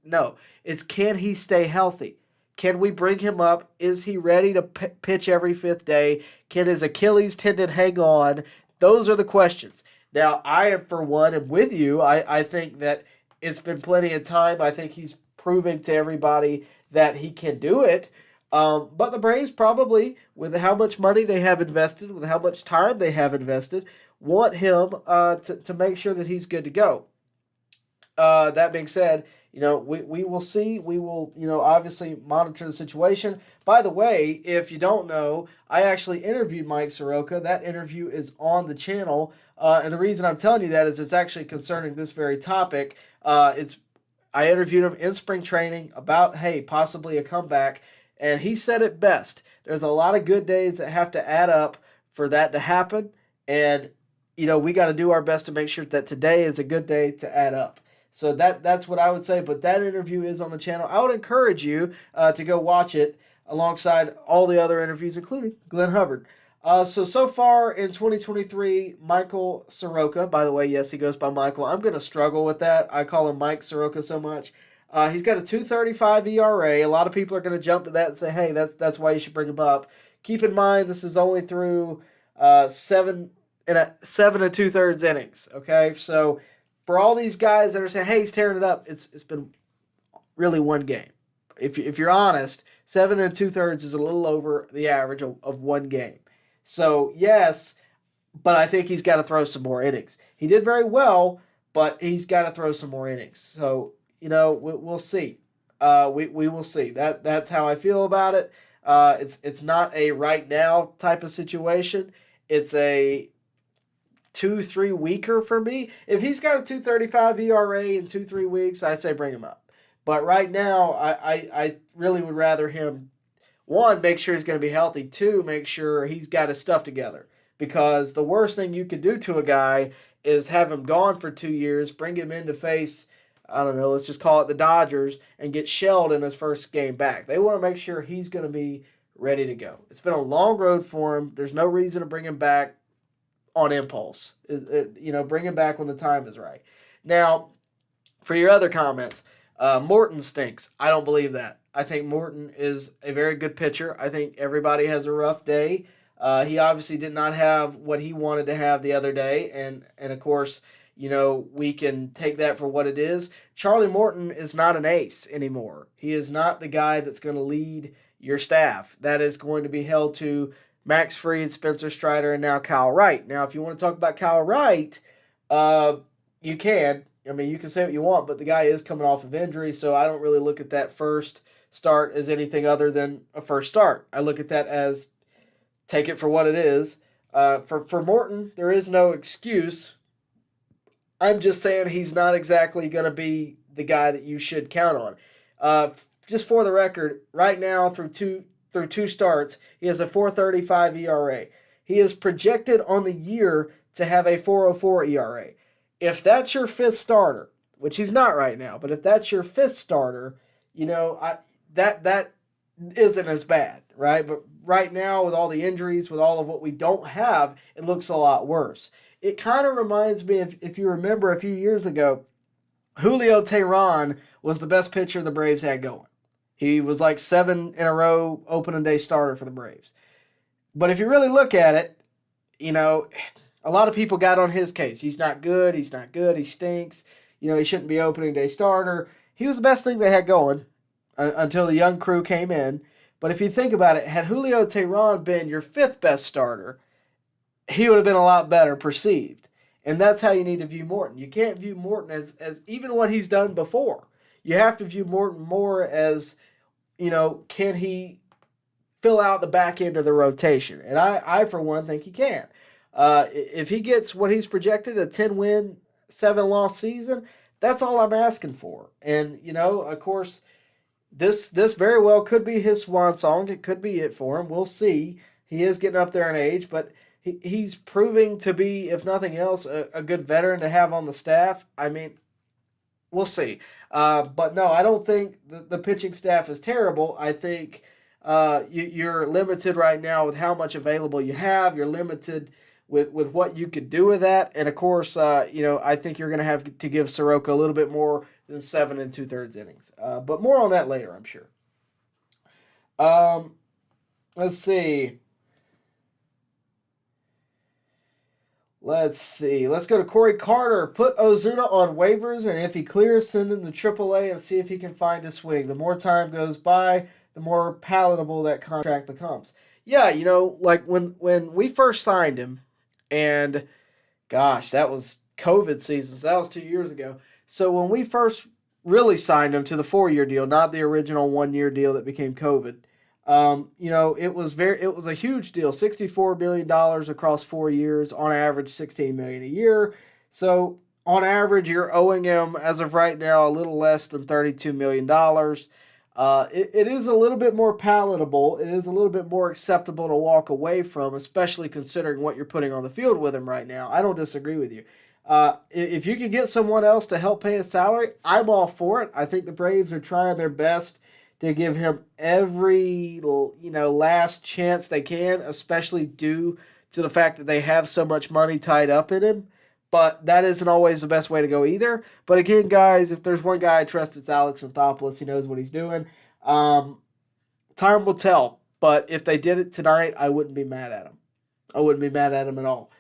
No. It's can he stay healthy? Can we bring him up? Is he ready to pitch every 5th day? Can his Achilles tendon hang on? Those are the questions. Now, I am, for one, am with you. I think that it's been plenty of time. I think he's proving to everybody that he can do it. But the Braves probably, with how much money they have invested, with how much time they have invested, want him to make sure that he's good to go. That being said, we will see. We will, obviously monitor the situation. By the way, if you don't know, I actually interviewed Mike Soroka. That interview is on the channel. And the reason I'm telling you that is it's actually concerning this very topic. I interviewed him in spring training about, hey, possibly a comeback. And he said it best. There's a lot of good days that have to add up for that to happen. And, we got to do our best to make sure that today is a good day to add up. So that's what I would say. But that interview is on the channel. I would encourage you to go watch it alongside all the other interviews, including Glenn Hubbard. So far in 2023, Michael Soroka, by the way, yes, he goes by Michael. I'm going to struggle with that. I call him Mike Soroka so much. He's got a 2.35 ERA. A lot of people are going to jump to that and say, hey, that's why you should bring him up. Keep in mind, this is only through 7 2/3 innings. Okay, so for all these guys that are saying, hey, he's tearing it up, it's been really one game. If you're honest, 7 2/3 is a little over the average of one game. So yes, but I think he's got to throw some more innings. He did very well, but he's got to throw some more innings. So we'll see. We will see. That's how I feel about it. It's not a right now type of situation. It's a 2-3 weeker for me. If he's got a 2.35 ERA in 2-3 weeks, I say bring him up. But right now, I really would rather him, one, make sure he's going to be healthy. Two, make sure he's got his stuff together. Because the worst thing you could do to a guy is have him gone for 2 years, bring him in to face I don't know, let's just call it the Dodgers, and get shelled in his first game back. They want to make sure he's going to be ready to go. It's been a long road for him. There's no reason to bring him back on impulse. Bring him back when the time is right. Now, for your other comments, Morton stinks. I don't believe that. I think Morton is a very good pitcher. I think everybody has a rough day. He obviously did not have what he wanted to have the other day, and of course, we can take that for what it is. Charlie Morton is not an ace anymore. He is not the guy that's going to lead your staff. That is going to be held to Max Fried, Spencer Strider, and now Kyle Wright. Now, if you want to talk about Kyle Wright, you can. I mean, you can say what you want, but the guy is coming off of injury, so I don't really look at that first start as anything other than a first start. I look at that as take it for what it is. For Morton, there is no excuse. I'm just saying he's not exactly going to be the guy that you should count on. Just for the record, right now through two starts, he has a 4.35 ERA. He is projected on the year to have a 4.04 ERA. If that's your fifth starter, which he's not right now, but if that's your fifth starter, that isn't as bad, right? But right now, with all the injuries, with all of what we don't have, it looks a lot worse. It kind of reminds me, if you remember a few years ago, Julio Teheran was the best pitcher the Braves had going. He was like 7 in a row opening day starter for the Braves. But if you really look at it, a lot of people got on his case. He's not good, he stinks, he shouldn't be opening day starter. He was the best thing they had going until the young crew came in. But if you think about it, had Julio Teheran been your fifth best starter, he would have been a lot better perceived. And that's how you need to view Morton. You can't view Morton as even what he's done before. You have to view Morton more as, can he fill out the back end of the rotation? And I for one, think he can. If he gets what he's projected, a 10-win, 7-loss season, that's all I'm asking for. And, of course, this very well could be his swan song. It could be it for him. We'll see. He is getting up there in age, but he's proving to be, if nothing else, a good veteran to have on the staff. I mean, we'll see. But no, I don't think the pitching staff is terrible. I think you're limited right now with how much available you have. You're limited with what you could do with that. And, of course, I think you're going to have to give Soroka a little bit more than 7 2/3 innings. But more on that later, I'm sure. Let's see. Let's go to Corey Carter. Put Ozuna on waivers, and if he clears, send him to AAA and see if he can find a swing. The more time goes by, the more palatable that contract becomes. Yeah, like when we first signed him, and gosh, that was COVID season, so that was 2 years ago. So when we first really signed him to the 4-year deal, not the original 1-year deal that became COVID, it was a huge deal, $64 million across 4 years, on average $16 million a year. So on average, you're owing him, as of right now, a little less than $32 million. It is a little bit more palatable. It is a little bit more acceptable to walk away from, especially considering what you're putting on the field with him right now. I don't disagree with you. If you can get someone else to help pay his salary, I'm all for it. I think the Braves are trying their best to give him every last chance they can, especially due to the fact that they have so much money tied up in him. But that isn't always the best way to go either. But again, guys, if there's one guy I trust, it's Alex Anthopoulos. He knows what he's doing. Time will tell. But if they did it tonight, I wouldn't be mad at him. I wouldn't be mad at him at all.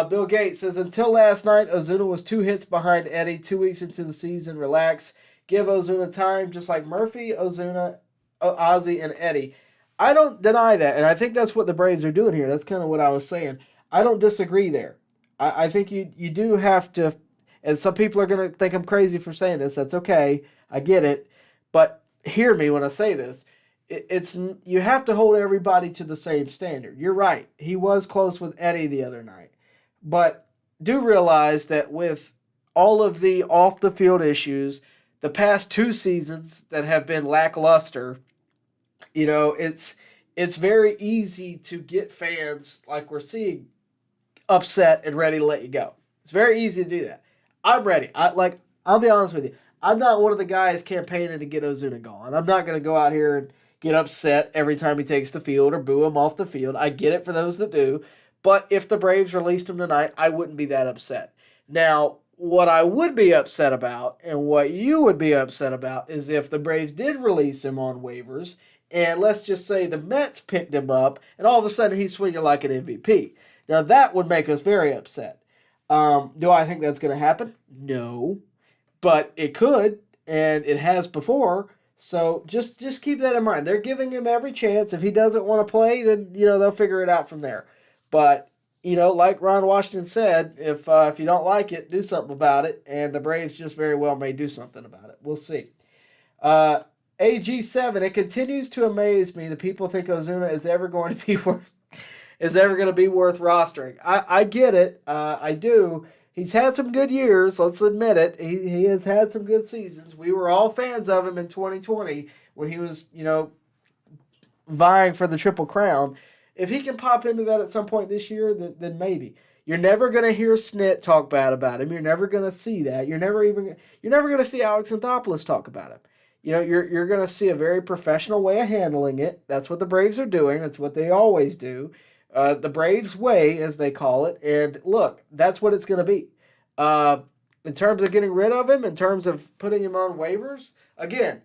Bill Gates says, until last night, Ozuna was 2 hits behind Eddie. 2 weeks into the season, relax. Give Ozuna time, just like Murphy, Ozuna, Ozzy, and Eddie. I don't deny that, and I think that's what the Braves are doing here. That's kind of what I was saying. I don't disagree there. I think you do have to, and some people are going to think I'm crazy for saying this. That's okay. I get it. But hear me when I say this. You have to hold everybody to the same standard. You're right. He was close with Eddie the other night. But do realize that with all of the off-the-field issues, the past 2 seasons that have been lackluster, it's very easy to get fans, like we're seeing, upset and ready to let you go. It's very easy to do that. I'm ready. I'll be honest with you. I'm not one of the guys campaigning to get Ozuna gone. I'm not going to go out here and get upset every time he takes the field or boo him off the field. I get it for those that do. But if the Braves released him tonight, I wouldn't be that upset. Now, what I would be upset about and what you would be upset about is if the Braves did release him on waivers and let's just say the Mets picked him up and all of a sudden he's swinging like an MVP. Now, that would make us very upset. Do I think that's going to happen? No. But it could, and it has before. So just keep that in mind. They're giving him every chance. If he doesn't want to play, then they'll figure it out from there. But like Ron Washington said, if you don't like it, do something about it. And the Braves just very well may do something about it. We'll see. AG7. It continues to amaze me that people think Ozuna is ever going to be worth rostering. I get it. I do. He's had some good years, let's admit it. He has had some good seasons. We were all fans of him in 2020 when he was, vying for the Triple Crown. If he can pop into that at some point this year, then maybe. You're never going to hear Snit talk bad about him. You're never going to see that. You're never going to see Alex Anthopoulos talk about him. You're going to see a very professional way of handling it. That's what the Braves are doing. That's what they always do. The Braves way, as they call it. And look, that's what it's going to be. In terms of getting rid of him, in terms of putting him on waivers, again,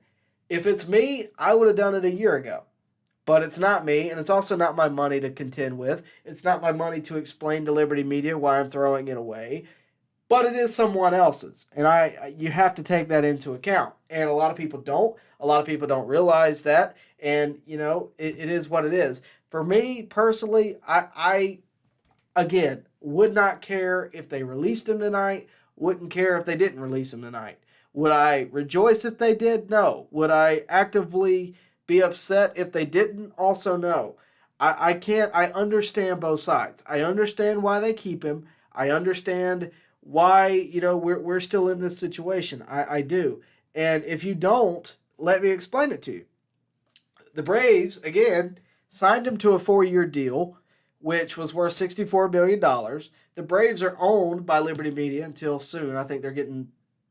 if it's me, I would have done it a year ago. But it's not me, and it's also not my money to contend with. It's not my money to explain to Liberty Media why I'm throwing it away. But it is someone else's, and you have to take that into account. And a lot of people don't. A lot of people don't realize that, and, it is what it is. For me, personally, I again, would not care if they released him tonight, wouldn't care if they didn't release him tonight. Would I rejoice if they did? No. Would I actively be upset if they didn't? Also, no. I understand both sides. I understand why they keep him. I understand why, we're still in this situation. I do. And if you don't, let me explain it to you. The Braves, again, signed him to a 4-year deal, which was worth $64 million. The Braves are owned by Liberty Media until soon. I think they're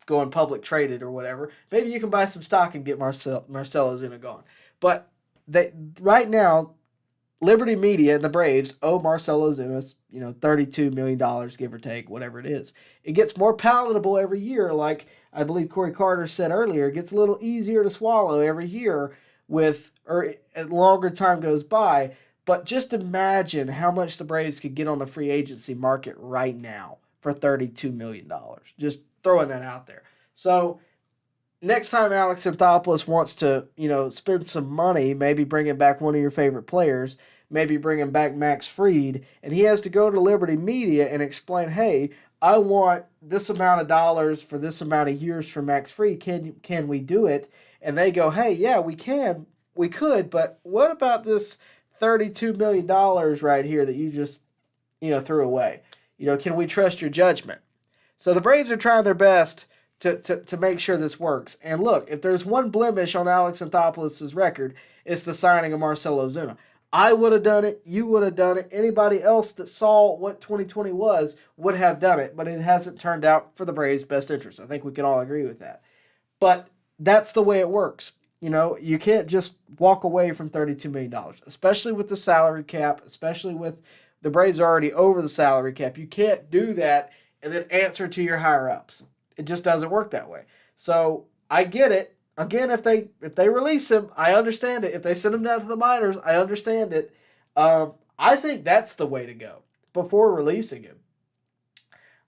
going public traded or whatever. Maybe you can buy some stock and get Marcell Ozuna gone. But right now, Liberty Media and the Braves owe Marcell Ozuna, $32 million, give or take, whatever it is. It gets more palatable every year, like I believe Corey Carter said earlier. It gets a little easier to swallow every year or as longer time goes by. But just imagine how much the Braves could get on the free agency market right now for $32 million. Just throwing that out there. So next time Alex Anthopoulos wants to, spend some money, maybe bringing back one of your favorite players, maybe bringing back Max Fried, and he has to go to Liberty Media and explain, hey, I want this amount of dollars for this amount of years for Max Fried. Can we do it? And they go, hey, yeah, we can. We could, but what about this $32 million right here that you just, threw away? Can we trust your judgment? So the Braves are trying their best to make sure this works. And look, if there's one blemish on Alex Anthopoulos' record, it's the signing of Marcell Ozuna. I would have done it. You would have done it. Anybody else that saw what 2020 was would have done it, but it hasn't turned out for the Braves' best interest. I think we can all agree with that. But that's the way it works. You can't just walk away from $32 million, especially with the salary cap, especially with the Braves already over the salary cap. You can't do that and then answer to your higher-ups. It just doesn't work that way. So I get it. Again, if they release him, I understand it. If they send him down to the minors, I understand it. I think that's the way to go before releasing him.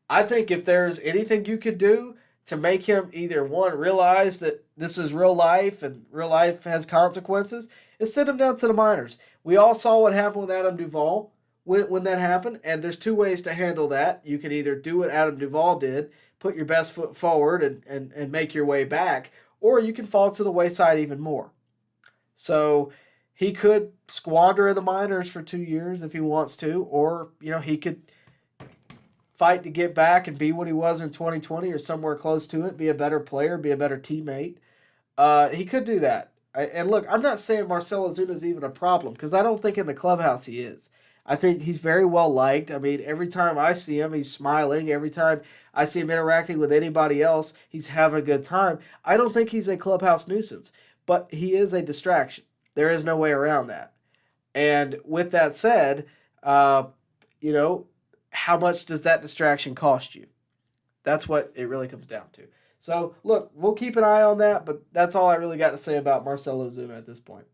I think if there's anything you could do to make him either, one, realize that this is real life and real life has consequences, is send him down to the minors. We all saw what happened with Adam Duvall when that happened, and there's two ways to handle that. You can either do what Adam Duvall did, put your best foot forward and make your way back, or you can fall to the wayside even more. So he could squander in the minors for 2 years if he wants to, or he could fight to get back and be what he was in 2020 or somewhere close to it, be a better player, be a better teammate. He could do that. And look, I'm not saying Marcell Ozuna is even a problem, because I don't think in the clubhouse he is. I think he's very well liked. I mean, every time I see him, he's smiling. Every time I see him interacting with anybody else, he's having a good time. I don't think he's a clubhouse nuisance, but he is a distraction. There is no way around that. And with that said, you know, how much does that distraction cost you? That's what it really comes down to. So, look, we'll keep an eye on that, but that's all I really got to say about Marcell Ozuna at this point.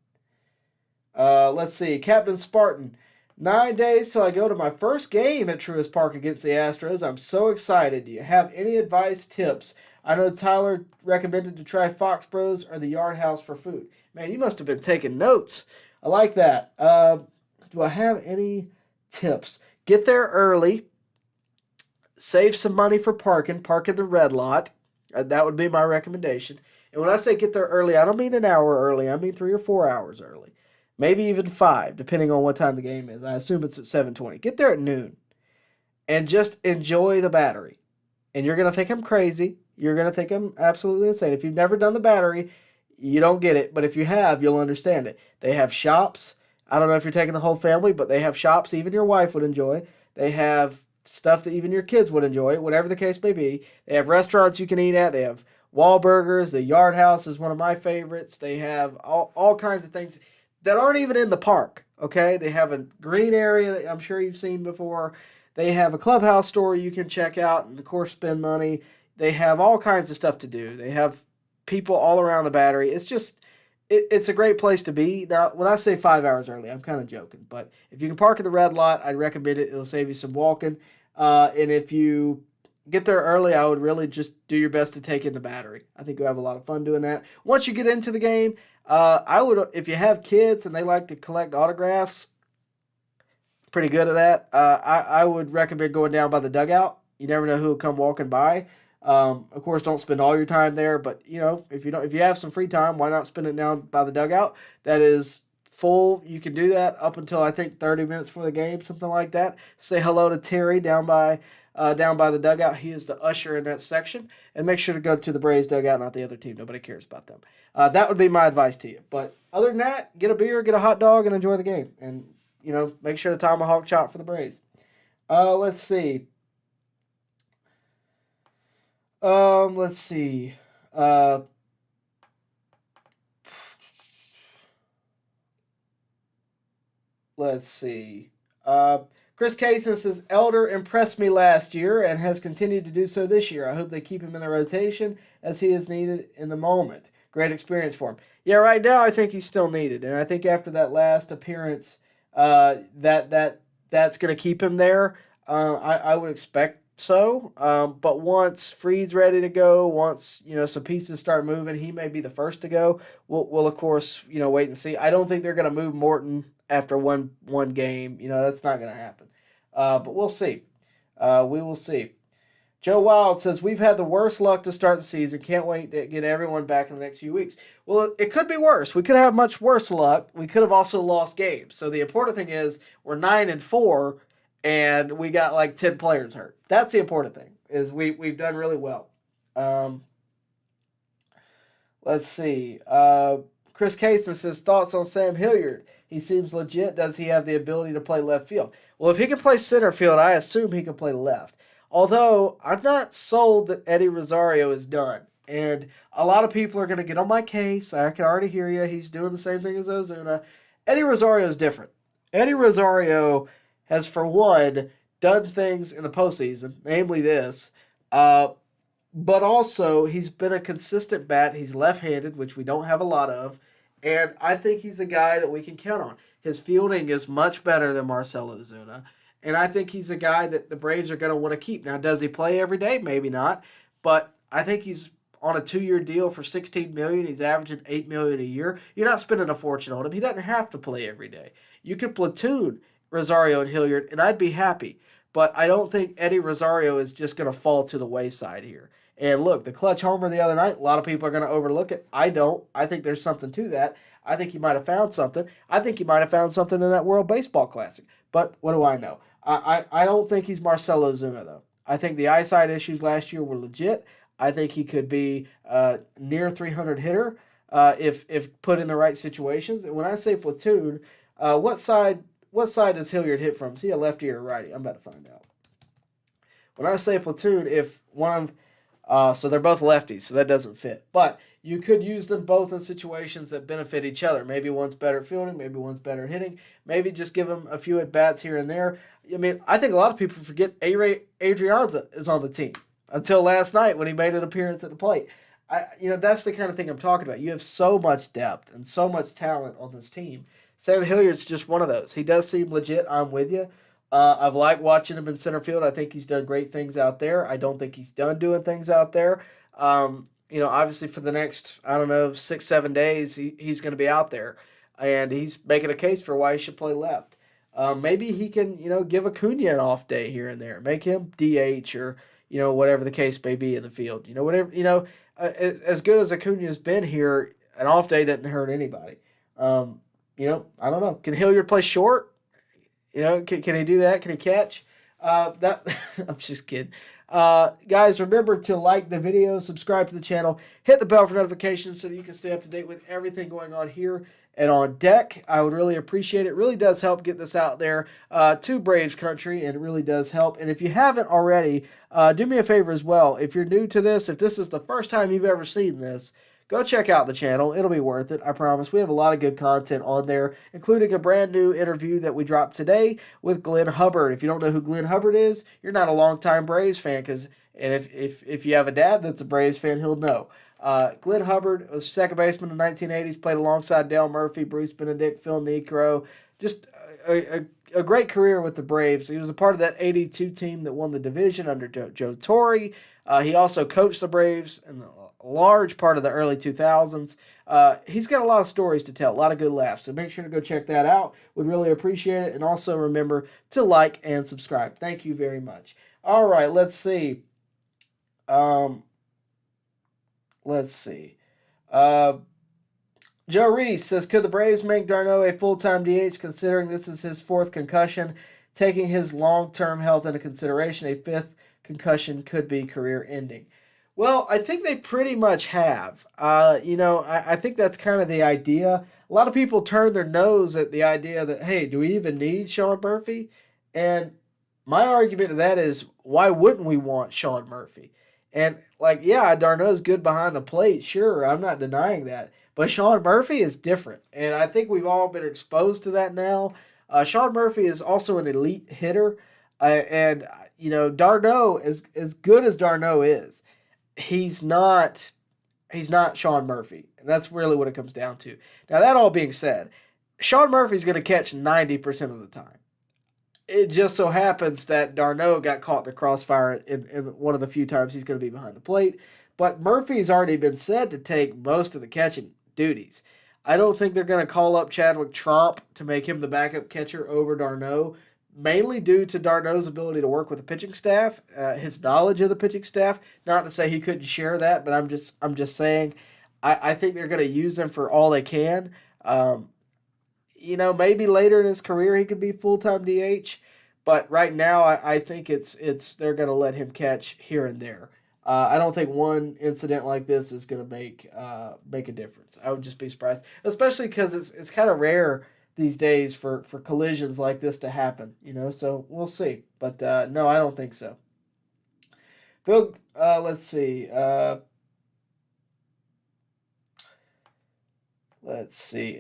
Let's see. Captain Spartan. 9 days till I go to my first game at Truist Park against the Astros. I'm so excited. Do you have any advice, tips? I know Tyler recommended to try Fox Bros or the Yard House for food. Man, you must have been taking notes. I like that. Do I have any tips? Get there early. Save some money for parking. Park in the red lot. That would be my recommendation. And when I say get there early, I don't mean an hour early. I mean 3 or 4 hours early. Maybe even 5, depending on what time the game is. I assume it's at 7:20. Get there at noon. And just enjoy the Battery. And you're going to think I'm crazy. You're going to think I'm absolutely insane. If you've never done the Battery, you don't get it. But if you have, you'll understand it. They have shops. I don't know if you're taking the whole family, but they have shops even your wife would enjoy. They have stuff that even your kids would enjoy, whatever the case may be. They have restaurants you can eat at. They have Wahlburgers. The Yard House is one of my favorites. They have all kinds of things that aren't even in the park, okay? They have a green area that I'm sure you've seen before. They have a clubhouse store you can check out and, of course, spend money. They have all kinds of stuff to do. They have people all around the Battery. It's just, it's a great place to be. Now, when I say 5 hours early, I'm kind of joking. But if you can park in the red lot, I'd recommend it. It'll save you some walking. And if you get there early, I would really just do your best to take in the Battery. I think you'll have a lot of fun doing that. Once you get into the game, I would, if you have kids and they like to collect autographs, pretty good at that. I would recommend going down by the dugout. You never know who will come walking by. Of course, don't spend all your time there, but you know, if you have some free time, why not spend it down by the dugout? That is full. You can do that up until I think 30 minutes before the game, something like that. Say hello to Terry down by the dugout. He is the usher in that section. And make sure to go to the Braves dugout, not the other team. Nobody cares about them. That would be my advice to you. But other than that, get a beer, get a hot dog, and enjoy the game. And, you know, make sure to tomahawk chop for the Braves. Let's see. Let's see. Let's see. Chris Kaysen says, Elder impressed me last year and has continued to do so this year. I hope they keep him in the rotation as he is needed in the moment. Great experience for him. Yeah, right now I think he's still needed. And I think after that last appearance, that's going to keep him there. I would expect so. But once Freed's ready to go, once, you know, some pieces start moving, he may be the first to go. We'll of course, you know, wait and see. I don't think they're going to move Morton after one game. You know, that's not going to happen. But we'll see. We will see. Joe Wild says, we've had the worst luck to start the season. Can't wait to get everyone back in the next few weeks. Well, it could be worse. We could have much worse luck. We could have also lost games. So the important thing is we're 9-4, and we got like 10 players hurt. That's the important thing, is we've done really well. Let's see. Chris Kaysen says, thoughts on Sam Hilliard? He seems legit. Does he have the ability to play left field? Well, if he can play center field, I assume he can play left. Although, I'm not sold that Eddie Rosario is done. And a lot of people are going to get on my case. I can already hear you. He's doing the same thing as Ozuna. Eddie Rosario is different. Eddie Rosario has, for one, done things in the postseason, namely this. But also, he's been a consistent bat. He's left-handed, which we don't have a lot of. And I think he's a guy that we can count on. His fielding is much better than Marcell Ozuna. And I think he's a guy that the Braves are going to want to keep. Now, does he play every day? Maybe not. But I think he's on a 2-year deal for $16 million. He's averaging $8 million a year. You're not spending a fortune on him. He doesn't have to play every day. You could platoon Rosario and Hilliard, and I'd be happy. But I don't think Eddie Rosario is just going to fall to the wayside here. And look, the clutch homer the other night, a lot of people are going to overlook it. I don't. I think there's something to that. I think he might have found something. I think he might have found something in that World Baseball Classic. But what do I know? I don't think he's Marcell Ozuna, though. I think the eyesight issues last year were legit. I think he could be near 300 hitter if put in the right situations. And when I say platoon, what side what side does Hilliard hit from? Is he a lefty or a righty? I'm about to find out. When I say platoon, if one so they're both lefties, so that doesn't fit. But you could use them both in situations that benefit each other. Maybe one's better at fielding, maybe one's better at hitting. Maybe just give them a few at-bats here and there. I mean, I think a lot of people forget A-Ray Adrianza is on the team until last night when he made an appearance at the plate. That's the kind of thing I'm talking about. You have so much depth and so much talent on this team. Sam Hilliard's just one of those. He does seem legit. I'm with you. I've liked watching him in center field. I think he's done great things out there. I don't think he's done doing things out there. Obviously for the next, 6-7 days, he's going to be out there. And he's making a case for why he should play left. Maybe he can, give Acuna an off day here and there. Make him DH or, whatever the case may be in the field. As good as Acuna's been here, an off day doesn't hurt anybody. I don't know. Can Hilliard play short? Can he do that? Can he catch? I'm just kidding. Guys, remember to like the video, subscribe to the channel, hit the bell for notifications so that you can stay up to date with everything going on here and on deck. I would really appreciate it. It really does help get this out there to Braves country, and it really does help. And if you haven't already, do me a favor as well. If you're new to this, if this is the first time you've ever seen this, go check out the channel. It'll be worth it, I promise. We have a lot of good content on there, including a brand new interview that we dropped today with Glenn Hubbard. If you don't know who Glenn Hubbard is, you're not a longtime Braves fan, and if you have a dad that's a Braves fan, he'll know. Glenn Hubbard was second baseman in the 1980s, played alongside Dale Murphy, Bruce Benedict, Phil Niekro. Just a great career with the Braves. He was a part of that 82 team that won the division under Joe Torre. He also coached the Braves in a large part of the early 2000s. He's got a lot of stories to tell, a lot of good laughs. So make sure to go check that out. Would really appreciate it. And also remember to like and subscribe. Thank you very much. All right, let's see. Joe Reese says, could the Braves make d'Arnaud a full-time DH considering this is his fourth concussion? Taking his long-term health into consideration, a fifth concussion could be career-ending. Well, I think they pretty much have. I think that's kind of the idea. A lot of people turn their nose at the idea that, hey, do we even need Sean Murphy? And my argument to that is, why wouldn't we want Sean Murphy? And, d'Arnaud's good behind the plate, sure, I'm not denying that. But Sean Murphy is different, and I think we've all been exposed to that now. Sean Murphy is also an elite hitter, and d'Arnaud, as good as d'Arnaud is, he's not Sean Murphy, and that's really what it comes down to. Now, that all being said, Sean Murphy's going to catch 90% of the time. It just so happens that d'Arnaud got caught in the crossfire in one of the few times he's going to be behind the plate, but Murphy's already been said to take most of the catching duties. I don't think they're going to call up Chadwick Tromp to make him the backup catcher over d'Arnaud, mainly due to d'Arnaud's ability to work with the pitching staff, his knowledge of the pitching staff. Not to say he couldn't share that, but I'm just saying I think they're going to use him for all they can. Maybe later in his career he could be full-time DH, but right now I think they're going to let him catch here and there. I don't think one incident like this is going to make a difference. I would just be surprised, especially because it's kind of rare these days for collisions like this to happen. So we'll see. But no, I don't think so. Bill, let's see.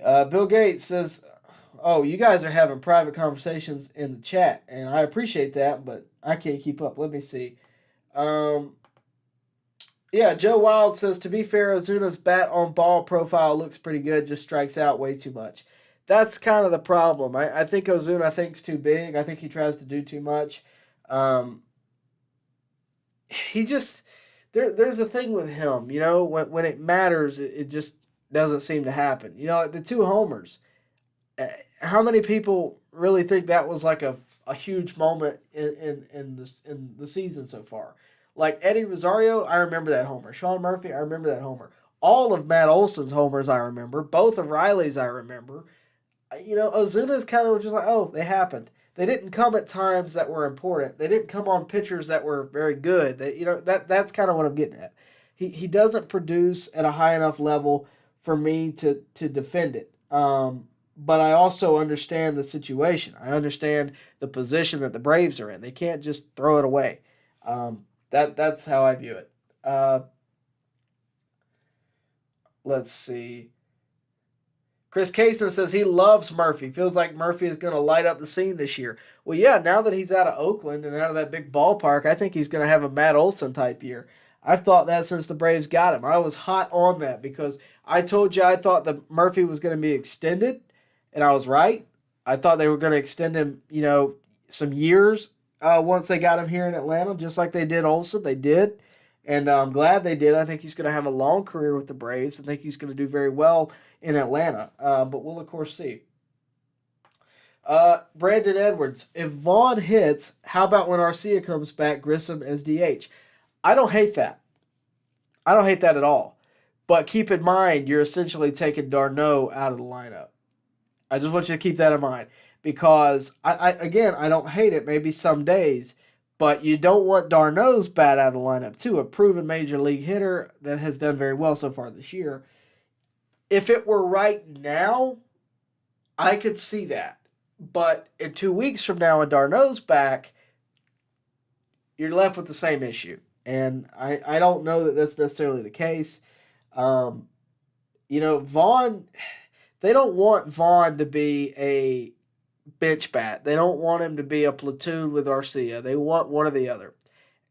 Bill Gates says, "Oh, you guys are having private conversations in the chat, and I appreciate that, but I can't keep up. Let me see." Yeah, Joe Wild says, to be fair, Ozuna's bat on ball profile looks pretty good, just strikes out way too much. That's kind of the problem. I think Ozuna thinks too big. I think he tries to do too much. There's a thing with him, when it matters, it just doesn't seem to happen. The 2 homers, how many people really think that was like a huge moment in the season so far? Like Eddie Rosario, I remember that homer. Sean Murphy, I remember that homer. All of Matt Olson's homers I remember. Both of Riley's I remember. Ozuna's kind of just like, oh, they happened. They didn't come at times that were important. They didn't come on pitchers that were very good. That's kind of what I'm getting at. He doesn't produce at a high enough level for me to defend it. but I also understand the situation. I understand the position that the Braves are in. They can't just throw it away. That's how I view it. Let's see. Chris Kaysen says he loves Murphy. Feels like Murphy is going to light up the scene this year. Well, yeah, now that he's out of Oakland and out of that big ballpark, I think he's going to have a Matt Olson type year. I've thought that since the Braves got him. I was hot on that because I told you I thought that Murphy was going to be extended, and I was right. I thought they were going to extend him, some years once they got him here in Atlanta, just like they did Olson. They did, and I'm glad they did. I think he's going to have a long career with the Braves. I think he's going to do very well in Atlanta, but we'll, of course, see. Brandon Edwards, if Vaughn hits, how about when Arcia comes back, Grissom as DH? I don't hate that. I don't hate that at all. But keep in mind, you're essentially taking d'Arnaud out of the lineup. I just want you to keep that in mind. Because, I don't hate it maybe some days, but you don't want d'Arnaud's bat out of the lineup too, a proven major league hitter that has done very well so far this year. If it were right now, I could see that. But in 2 weeks from now, when d'Arnaud's back, you're left with the same issue. And I don't know that that's necessarily the case. Vaughn, they don't want Vaughn to be a bench bat. They don't want him to be a platoon with Arcia. They want one or the other.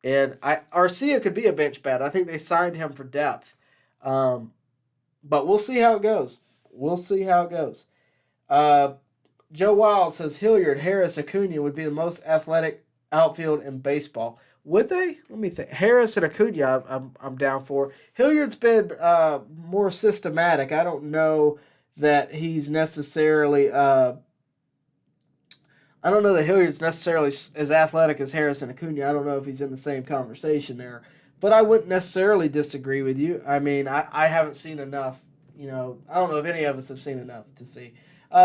And Arcia could be a bench bat. I think they signed him for depth. But we'll see how it goes. Joe Wild says Hilliard, Harris, Acuna would be the most athletic outfield in baseball. Would they? Let me think. Harris and Acuna, I'm down for. Hilliard's been more systematic. I don't know that he's necessarily. I don't know that Hilliard's necessarily as athletic as Harris and Acuna. I don't know if he's in the same conversation there, but I wouldn't necessarily disagree with you. I mean, I haven't seen enough. I don't know if any of us have seen enough to see.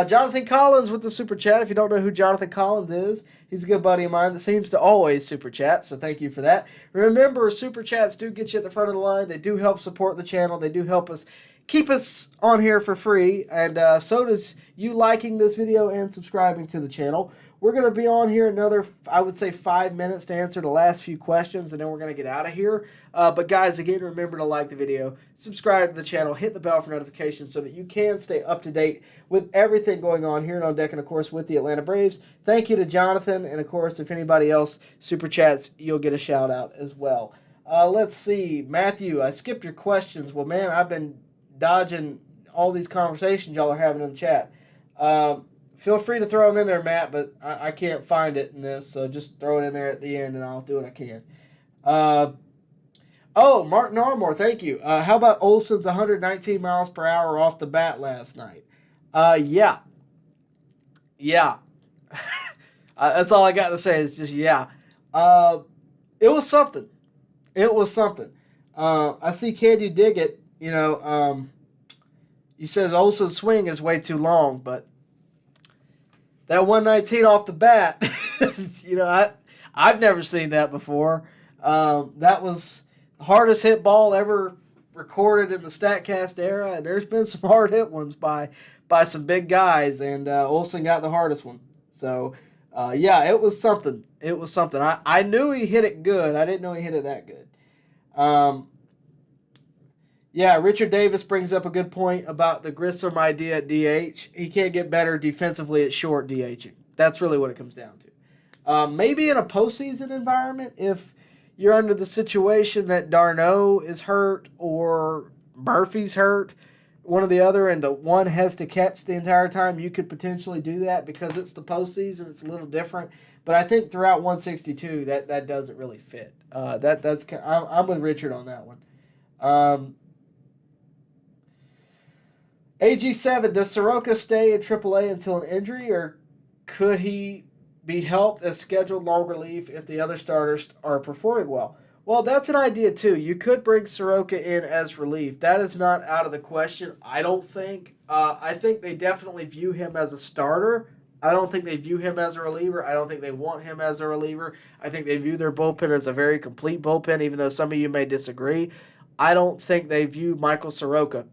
Jonathan Collins with the Super Chat. If you don't know who Jonathan Collins is, he's a good buddy of mine that seems to always Super Chat, so thank you for that. Remember, Super Chats do get you at the front of the line. They do help support the channel. They do help us keep us on here for free, and so does you liking this video and subscribing to the channel. We're going to be on here another, I would say, 5 minutes to answer the last few questions, and then we're going to get out of here. But guys, again, remember to like the video, subscribe to the channel, hit the bell for notifications so that you can stay up to date with everything going on here and on deck, and of course with the Atlanta Braves. Thank you to Jonathan, and of course if anybody else super chats, you'll get a shout out as well. Let's see, Matthew, I skipped your questions. Well, man, I've been dodging all these conversations y'all are having in the chat. Feel free to throw them in there, Matt, but I can't find it in this, so just throw it in there at the end, and I'll do what I can. Martin Armour, thank you. How about Olson's 119 miles per hour off the bat last night? Yeah. That's all I got to say is just yeah. It was something. I see Candy Dig It, he says Olson's swing is way too long, but that 119 off the bat, I've never seen that before. That was the hardest hit ball ever recorded in the StatCast era, and there's been some hard hit ones by some big guys, and Olson got the hardest one. So, it was something. I knew he hit it good. I didn't know he hit it that good. Richard Davis brings up a good point about the Grissom idea at DH. He can't get better defensively at short DHing. That's really what it comes down to. Maybe in a postseason environment, if you're under the situation that d'Arnaud is hurt or Murphy's hurt, one or the other, and the one has to catch the entire time, you could potentially do that because it's the postseason. It's a little different. But I think throughout 162, that doesn't really fit. I'm with Richard on that one. AG7, does Soroka stay in AAA until an injury, or could he be helped as scheduled long relief if the other starters are performing well? Well, that's an idea too. You could bring Soroka in as relief. That is not out of the question, I don't think. I think they definitely view him as a starter. I don't think they view him as a reliever. I don't think they want him as a reliever. I think they view their bullpen as a very complete bullpen, even though some of you may disagree. I don't think they view Michael Soroka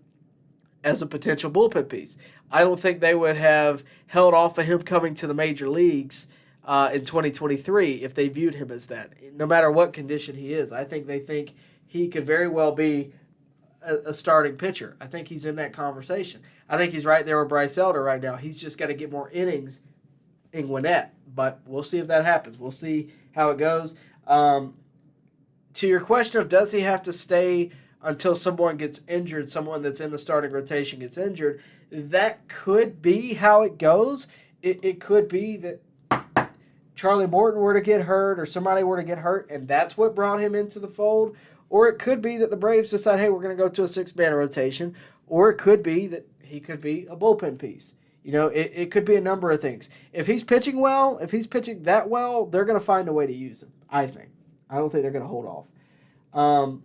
as a potential bullpen piece. I don't think they would have held off of him coming to the major leagues in 2023 if they viewed him as that. No matter what condition he is, I think they think he could very well be a starting pitcher. I think he's in that conversation. I think he's right there with Bryce Elder right now. He's just got to get more innings in Gwinnett, but we'll see if that happens. We'll see how it goes. To your question of does he have to stay until someone gets injured, someone that's in the starting rotation gets injured, that could be how it goes. It could be that Charlie Morton were to get hurt or somebody were to get hurt, and that's what brought him into the fold. Or it could be that the Braves decide, hey, we're going to go to a 6-man rotation. Or it could be that he could be a bullpen piece. You know, it could be a number of things. If he's pitching well, if he's pitching that well, they're going to find a way to use him, I think. I don't think they're going to hold off.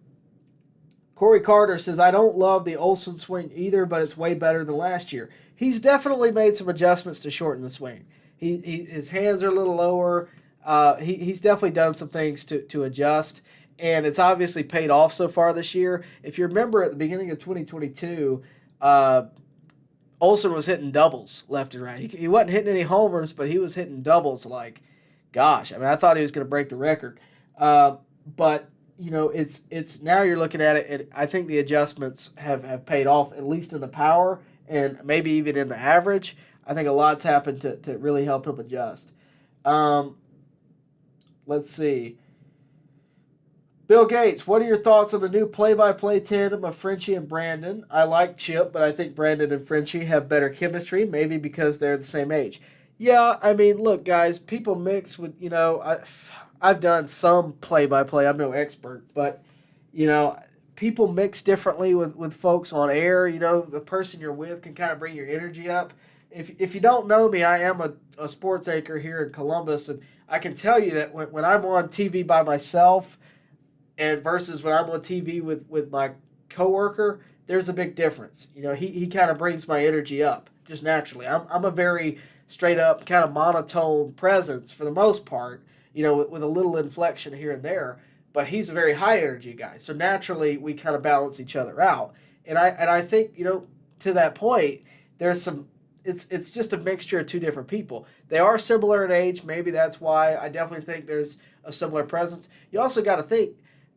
Corey Carter says, I don't love the Olsen swing either, but it's way better than last year. He's definitely made some adjustments to shorten the swing. His hands are a little lower. He's definitely done some things to adjust, and it's obviously paid off so far this year. If you remember at the beginning of 2022, Olsen was hitting doubles left and right. He wasn't hitting any homers, but he was hitting doubles like, gosh. I mean, I thought he was going to break the record. But, you know, it's now you're looking at it, and I think the adjustments have paid off, at least in the power and maybe even in the average. I think a lot's happened to really help him adjust. Let's see. Bill Gates, what are your thoughts on the new play-by-play tandem of Frenchie and Brandon? I like Chip, but I think Brandon and Frenchie have better chemistry, maybe because they're the same age. Yeah, I mean, look, guys, people mix with, you know, I've done some play-by-play. I'm no expert, but, you know, people mix differently with folks on air. You know, the person you're with can kind of bring your energy up. If you don't know me, I am a sports anchor here in Columbus, and I can tell you that when I'm on TV by myself and versus when I'm on TV with my coworker, there's a big difference. You know, he kind of brings my energy up just naturally. I'm a very straight up kind of monotone presence for the most part, you know, with a little inflection here and there, but he's a very high energy guy. So naturally we kind of balance each other out. And I think, you know, to that point, there's some, it's just a mixture of two different people. They are similar in age. Maybe that's why I definitely think there's a similar presence. You also got to think,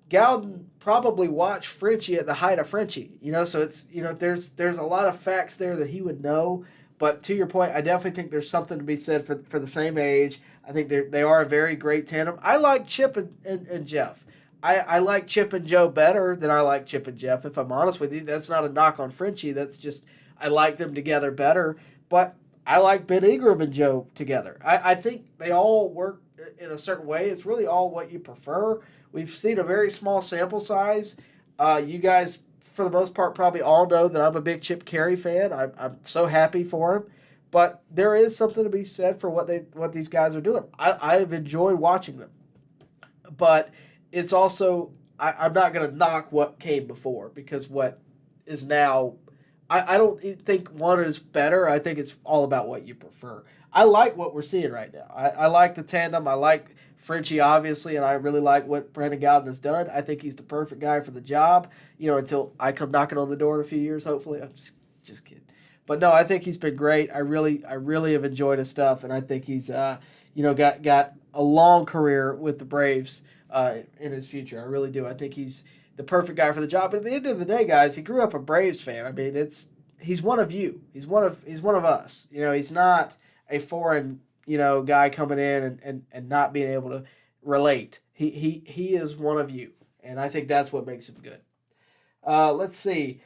Gowden probably watched Frenchie at the height of Frenchie, you know, so it's, you know, there's a lot of facts there that he would know. But to your point, I definitely think there's something to be said for the same age. I think they are a very great tandem. I like Chip and Jeff. I like Chip and Joe better than I like Chip and Jeff, if I'm honest with you. That's not a knock on Frenchie. That's just I like them together better. But I like Ben Ingram and Joe together. I think they all work in a certain way. It's really all what you prefer. We've seen a very small sample size. You guys, for the most part, probably all know that I'm a big Chip Carey fan. I'm so happy for him. But there is something to be said for what these guys are doing. I've enjoyed watching them. But it's also, I'm not going to knock what came before, because what is now, I don't think one is better. I think it's all about what you prefer. I like what we're seeing right now. I like the tandem. I like Frenchie, obviously, and I really like what Brandon Gowden has done. I think he's the perfect guy for the job, you know, until I come knocking on the door in a few years, hopefully. I'm just kidding. But no, I think he's been great. I really have enjoyed his stuff, and I think he's, you know, got a long career with the Braves in his future. I really do. I think he's the perfect guy for the job. But at the end of the day, guys, he grew up a Braves fan. I mean, he's one of you. He's one of us. You know, he's not a foreign, you know, guy coming in and not being able to relate. He is one of you, and I think that's what makes him good. Let's see.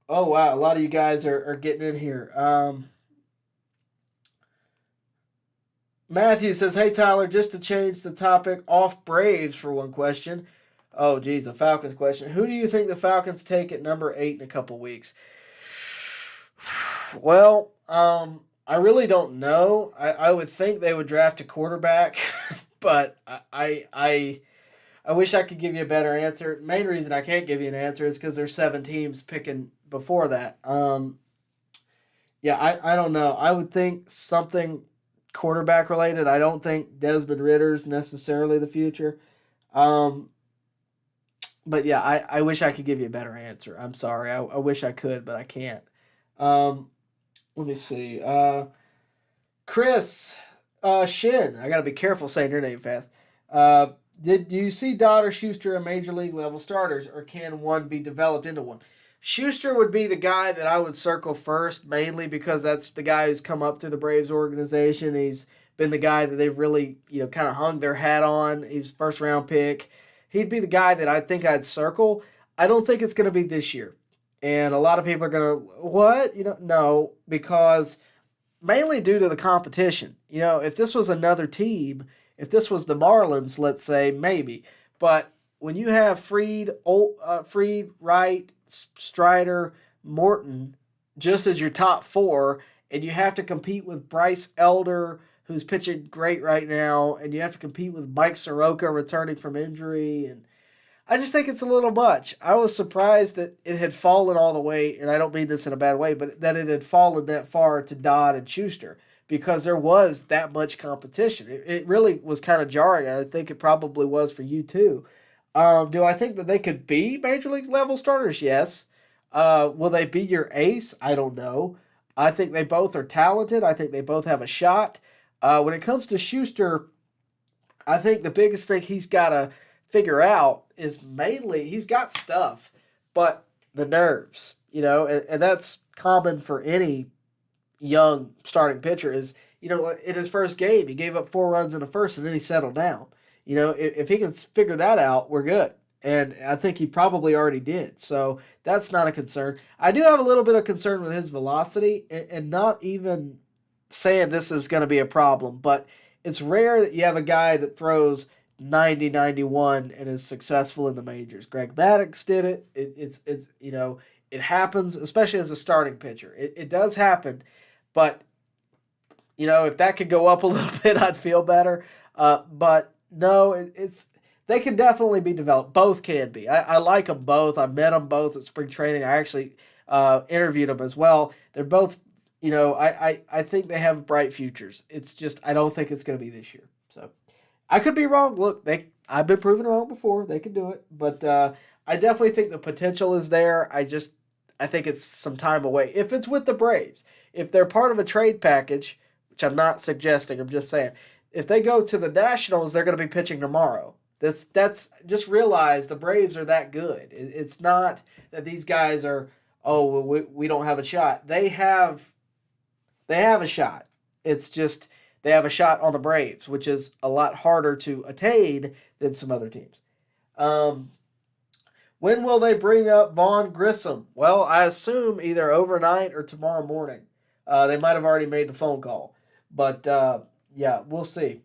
Oh, wow, a lot of you guys are getting in here. Matthew says, hey, Tyler, just to change the topic off Braves for one question. Oh, geez, a Falcons question. Who do you think the Falcons take at number 8 in a couple weeks? Well, I really don't know. I would think they would draft a quarterback, but I wish I could give you a better answer. Main reason I can't give you an answer is because there's 7 teams picking before that. Yeah, I don't know. I would think something quarterback related. I don't think Desmond Ritter's necessarily the future. but yeah, I wish I could give you a better answer. I'm sorry. I wish I could, but I can't. Um, let me see. Chris Shin. I got to be careful saying your name fast. Do you see Dodd or Schuster a major league level starters, or can one be developed into one? Schuster would be the guy that I would circle first, mainly because that's the guy who's come up through the Braves organization. He's been the guy that they've really, kind of hung their hat on. He's first round pick. He'd be the guy that I think I'd circle. I don't think it's going to be this year. And a lot of people are going to, what? No, because mainly due to the competition. If this was another team, if this was the Marlins, let's say, maybe. But when you have Fried, Wright, Strider, Morton, just as your top four, and you have to compete with Bryce Elder, who's pitching great right now, and you have to compete with Mike Soroka returning from injury, and I just think it's a little much. I was surprised that it had fallen all the way, and I don't mean this in a bad way, but that it had fallen that far to Dodd and Schuster, because there was that much competition. It really was kind of jarring. I think it probably was for you too. Do I think that they could be major league level starters? Yes. Will they be your ace? I don't know. I think they both are talented. I think they both have a shot. When it comes to Schuster, I think the biggest thing he's got to figure out is mainly he's got stuff, but the nerves, and that's common for any young starting pitcher is, in his first game, he gave up 4 runs in the first and then he settled down. If he can figure that out, we're good. And I think he probably already did. So that's not a concern. I do have a little bit of concern with his velocity, and not even saying this is going to be a problem, but it's rare that you have a guy that throws 90, 91 and is successful in the majors. Greg Maddux did it. It happens, especially as a starting pitcher. It does happen, but if that could go up a little bit, I'd feel better. But no, they can definitely be developed. Both can be. I like them both. I met them both at spring training. I actually interviewed them as well. They're both, I think they have bright futures. It's just I don't think it's going to be this year. So I could be wrong. Look, I've been proven wrong before. They can do it, but I definitely think the potential is there. I think it's some time away. If it's with the Braves, if they're part of a trade package, which I'm not suggesting, I'm just saying, if they go to the Nationals, they're going to be pitching tomorrow. That's just realize the Braves are that good. It's not that these guys are, we don't have a shot. They have a shot. It's just they have a shot on the Braves, which is a lot harder to attain than some other teams. When will they bring up Vaughn Grissom? Well, I assume either overnight or tomorrow morning. They might have already made the phone call. But, yeah, we'll see.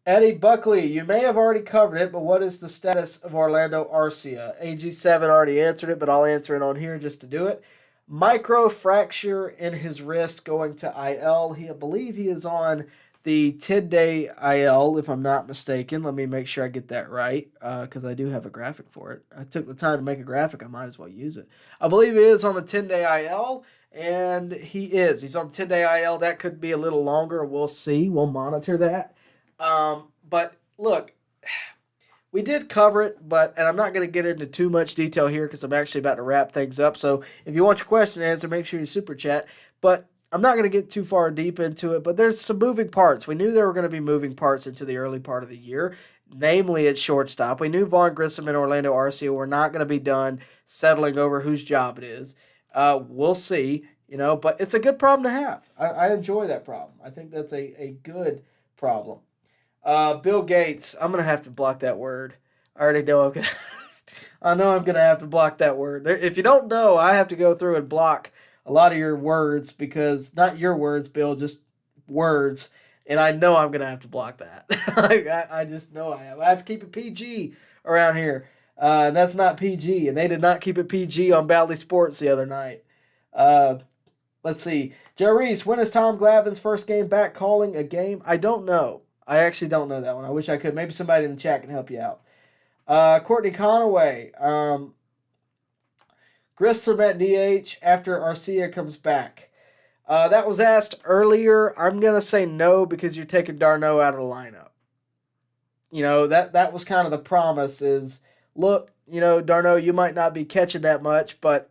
Eddie Buckley, you may have already covered it, but what is the status of Orlando Arcia? AG7 already answered it, but I'll answer it on here just to do it. Microfracture in his wrist going to IL. I believe he is on the 10-day IL, if I'm not mistaken. Let me make sure I get that right, because I do have a graphic for it. I took the time to make a graphic. I might as well use it. I believe he is on the 10-day IL, and he is. He's on the 10-day IL. That could be a little longer. We'll see. We'll monitor that. But, look, we did cover it, and I'm not going to get into too much detail here because I'm actually about to wrap things up. So if you want your question answered, make sure you super chat. But I'm not going to get too far deep into it, but there's some moving parts. We knew there were going to be moving parts into the early part of the year, namely at shortstop. We knew Vaughn Grissom and Orlando Arcia were not going to be done settling over whose job it is. We'll see, but it's a good problem to have. I enjoy that problem. I think that's a good problem. Bill Gates, I'm going to have to block that word. I already know I'm going to. I know I'm going to have to block that word. If you don't know, I have to go through and block a lot of your words because, not your words, Bill, just words. And I know I'm going to have to block that. I just know I have. I have to keep it PG around here. And that's not PG. And they did not keep it PG on Bally Sports the other night. Let's see. Joe Reese, when is Tom Glavine's first game back calling a game? I don't know. I actually don't know that one. I wish I could. Maybe somebody in the chat can help you out. Courtney Conaway. Grissom at DH after Arcia comes back. That was asked earlier. I'm going to say no because you're taking d'Arnaud out of the lineup. That was kind of the promise is, look, Darno, you might not be catching that much, but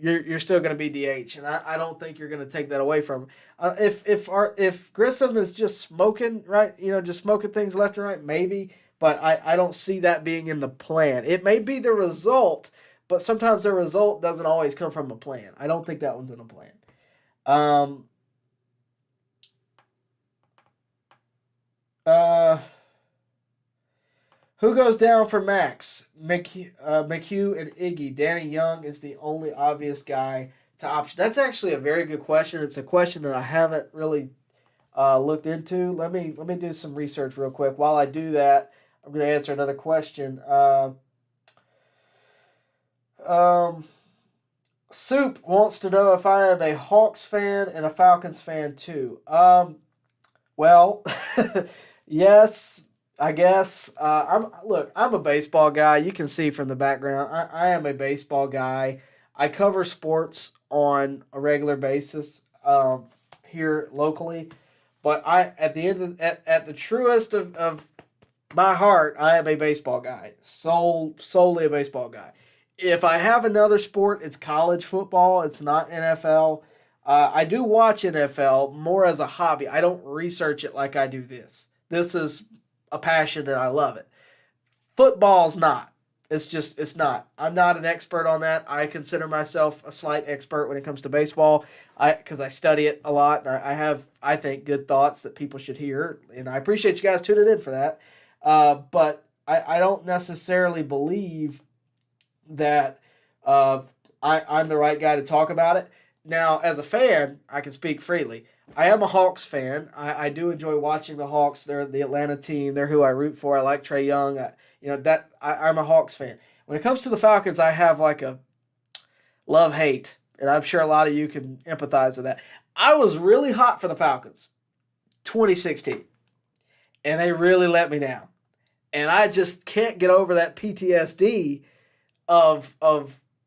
you're still going to be DH, and I don't think you're going to take that away from him. If Grissom is just smoking, right, just smoking things left and right, maybe, but I don't see that being in the plan. It may be the result, but sometimes the result doesn't always come from a plan. I don't think that one's in a plan. Who goes down for Max? McHugh and Iggy. Danny Young is the only obvious guy to option. That's actually a very good question. It's a question that I haven't really looked into. Let me do some research real quick. While I do that, I'm going to answer another question. Soup wants to know if I am a Hawks fan and a Falcons fan too. Well, yes, I guess. I'm a baseball guy. You can see from the background, I am a baseball guy. I cover sports on a regular basis here locally, but at the truest of my heart, I am a baseball guy. Solely a baseball guy. If I have another sport, it's college football. It's not NFL. I do watch NFL more as a hobby. I don't research it like I do this. This is a passion and I love it. Football's not. It's not. I'm not an expert on that. I consider myself a slight expert when it comes to baseball because I study it a lot. And I have, I think, good thoughts that people should hear. And I appreciate you guys tuning in for that. But I don't necessarily believe that I'm the right guy to talk about it. Now, as a fan, I can speak freely. I am a Hawks fan. I do enjoy watching the Hawks. They're the Atlanta team. They're who I root for. I like Trae Young. I'm a Hawks fan. When it comes to the Falcons, I have like a love-hate, and I'm sure a lot of you can empathize with that. I was really hot for the Falcons 2016, and they really let me down. And I just can't get over that PTSD of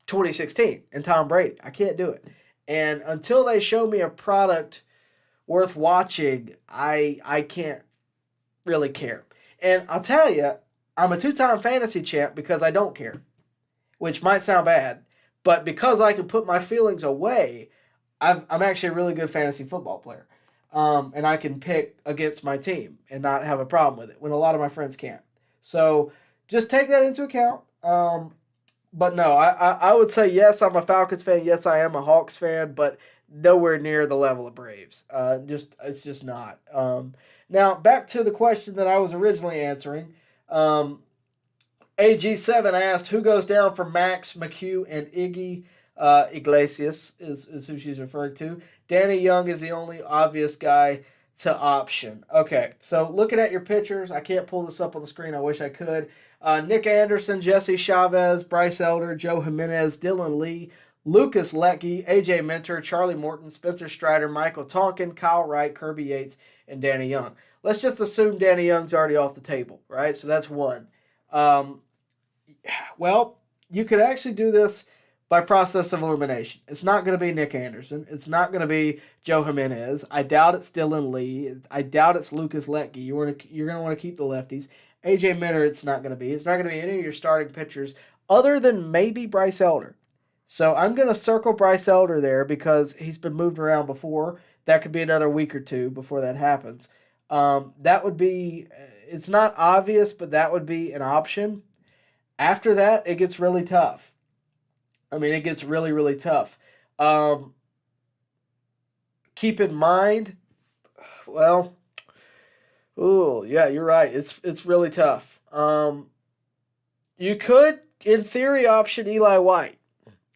2016 and Tom Brady. I can't do it. And until they show me a product worth watching, I can't really care. And I'll tell you, I'm a 2-time fantasy champ because I don't care, which might sound bad, but because I can put my feelings away, I'm actually a really good fantasy football player. And I can pick against my team and not have a problem with it when a lot of my friends can't. So just take that into account. But no, I would say yes, I'm a Falcons fan. Yes, I am a Hawks fan, but nowhere near the level of Braves. It's just not. Now back to the question that I was originally answering. AG7 asked who goes down for Max, McHugh, and Iggy. Iglesias is who she's referring to. Danny Young is the only obvious guy to option. Okay, so looking at your pictures, I can't pull this up on the screen. I wish I could. Nick Anderson, Jesse Chavez, Bryce Elder, Joe Jimenez, Dylan Lee, Lucas Leckie, AJ Minter, Charlie Morton, Spencer Strider, Michael Tonkin, Kyle Wright, Kirby Yates, and Danny Young. Let's just assume Danny Young's already off the table, right? So that's one. Well, you could actually do this by process of elimination. It's not going to be Nick Anderson. It's not going to be Joe Jimenez. I doubt it's Dylan Lee. I doubt it's Lucas Leckie. You're going to want to keep the lefties. AJ Minter, it's not going to be. It's not going to be any of your starting pitchers other than maybe Bryce Elder. So I'm going to circle Bryce Elder there because he's been moved around before. That could be another week or two before that happens. That would be, it's not obvious, but that would be an option. After that, it gets really tough. I mean, it gets really, really tough. Keep in mind, well, oh yeah, you're right. It's really tough. You could, in theory, option Eli White.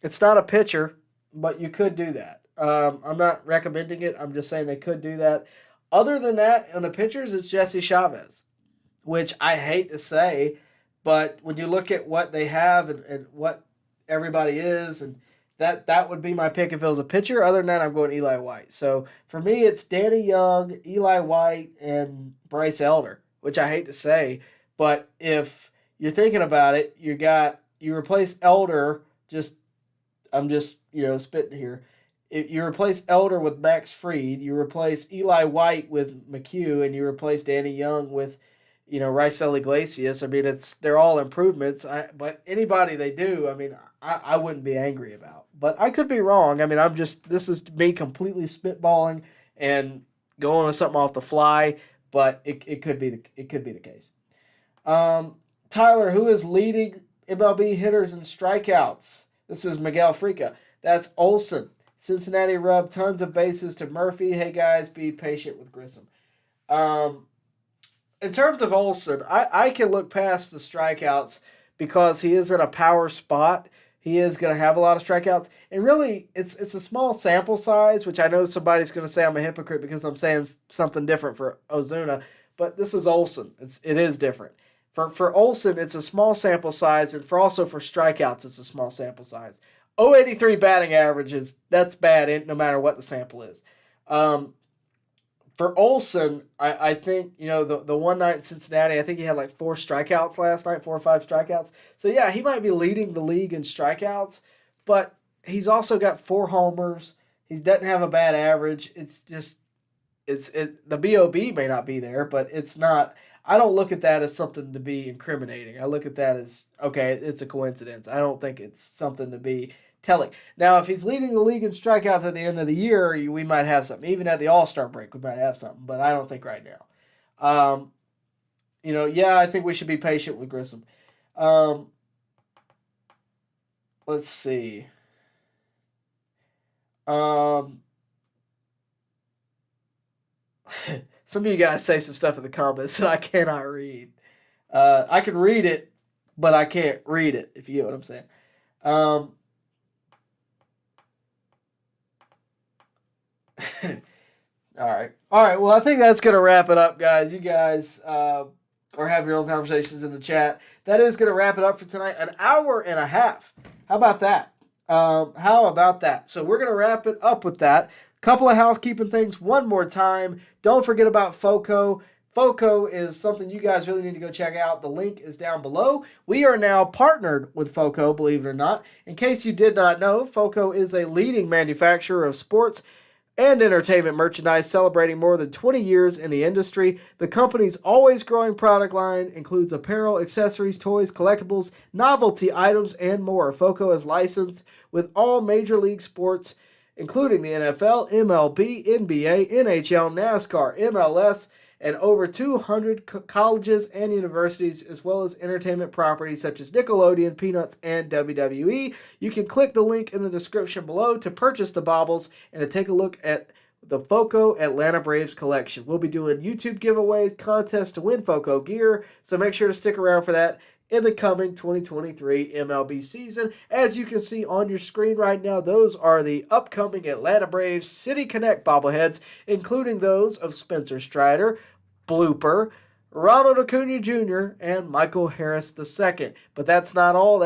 It's not a pitcher, but you could do that. I'm not recommending it. I'm just saying they could do that. Other than that, on the pitchers, it's Jesse Chavez, which I hate to say, but when you look at what they have and what everybody is, and that would be my pick if it was a pitcher. Other than that, I'm going Eli White. So for me, it's Danny Young, Eli White, and Bryce Elder, which I hate to say, but if you're thinking about it, you replace Elder. I'm just spitting here. If you replace Elder with Max Fried, you replace Eli White with McHugh, and you replace Danny Young with Raisel Iglesias. I mean, they're all improvements. But anybody they do, I mean, I wouldn't be angry about. But I could be wrong. I mean, this is me completely spitballing and going with something off the fly. But it could be the case. Tyler, who is leading MLB hitters and strikeouts? This is Miguel Frica. That's Olson. Cincinnati rubbed tons of bases to Murphy. Hey guys, be patient with Grissom. In terms of Olson, I can look past the strikeouts because he is in a power spot. He is going to have a lot of strikeouts. And really, it's a small sample size, which I know somebody's going to say I'm a hypocrite because I'm saying something different for Ozuna. But this is Olson. It is different. For Olson, it's a small sample size, and for strikeouts, it's a small sample size. 083 batting average that's bad no matter what the sample is. For Olson, I think, the one night in Cincinnati, I think he had like 4 strikeouts last night, 4 or 5 strikeouts. So yeah, he might be leading the league in strikeouts, but he's also got 4 homers. He doesn't have a bad average. It's just, the BOB may not be there, but it's not. I don't look at that as something to be incriminating. I look at that as, okay, it's a coincidence. I don't think it's something to be telling. Now, if he's leading the league in strikeouts at the end of the year, we might have something. Even at the All-Star break, we might have something, but I don't think right now. I think we should be patient with Grissom. Let's see. Some of you guys say some stuff in the comments that I cannot read. I can read it, but I can't read it, if you get what I'm saying. All right. Well, I think that's going to wrap it up, guys. You guys are having your own conversations in the chat. That is going to wrap it up for tonight. An hour and a half. How about that? So we're going to wrap it up with that. Couple of housekeeping things one more time. Don't forget about FOCO. FOCO is something you guys really need to go check out. The link is down below. We are now partnered with FOCO, believe it or not. In case you did not know, FOCO is a leading manufacturer of sports and entertainment merchandise, celebrating more than 20 years in the industry. The company's always growing product line includes apparel, accessories, toys, collectibles, novelty items, and more. FOCO is licensed with all major league sports, including the NFL, MLB, NBA, NHL, NASCAR, MLS, and over 200 colleges and universities, as well as entertainment properties such as Nickelodeon, Peanuts, and WWE. You can click the link in the description below to purchase the baubles and to take a look at the FOCO Atlanta Braves collection. We'll be doing YouTube giveaways, contests to win FOCO gear, so make sure to stick around for that in the coming 2023 MLB season. As you can see on your screen right now, those are the upcoming Atlanta Braves City Connect bobbleheads, including those of Spencer Strider, Blooper, Ronald Acuna Jr., and Michael Harris II. But that's not all.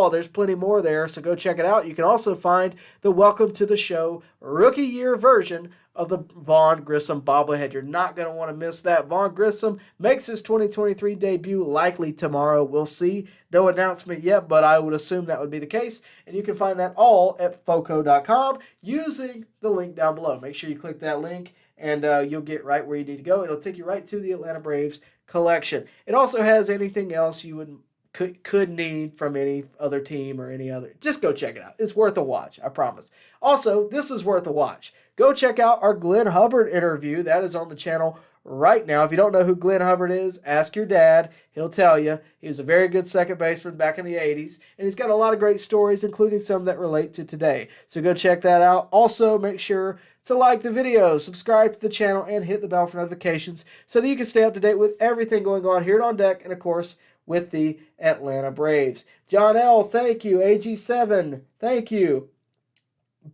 There's plenty more there, so go check it out. You can also find the Welcome to the Show rookie year version of the Vaughn Grissom bobblehead. You're not going to want to miss that. Vaughn Grissom makes his 2023 debut likely tomorrow. We'll see. No announcement yet, but I would assume that would be the case. And you can find that all at FOCO.com using the link down below. Make sure you click that link and you'll get right where you need to go. It'll take you right to the Atlanta Braves collection. It also has anything else you could need from any other team or any other. Just go check it out. It's worth a watch, I promise. Also, this is worth a watch. Go check out our Glenn Hubbard interview. That is on the channel right now. If you don't know who Glenn Hubbard is, ask your dad. He'll tell you. He was a very good second baseman back in the 80s, and he's got a lot of great stories, including some that relate to today. So go check that out. Also, make sure to like the video, subscribe to the channel, and hit the bell for notifications so that you can stay up to date with everything going on here at On Deck and, of course, with the Atlanta Braves. John L., thank you. AG7, thank you.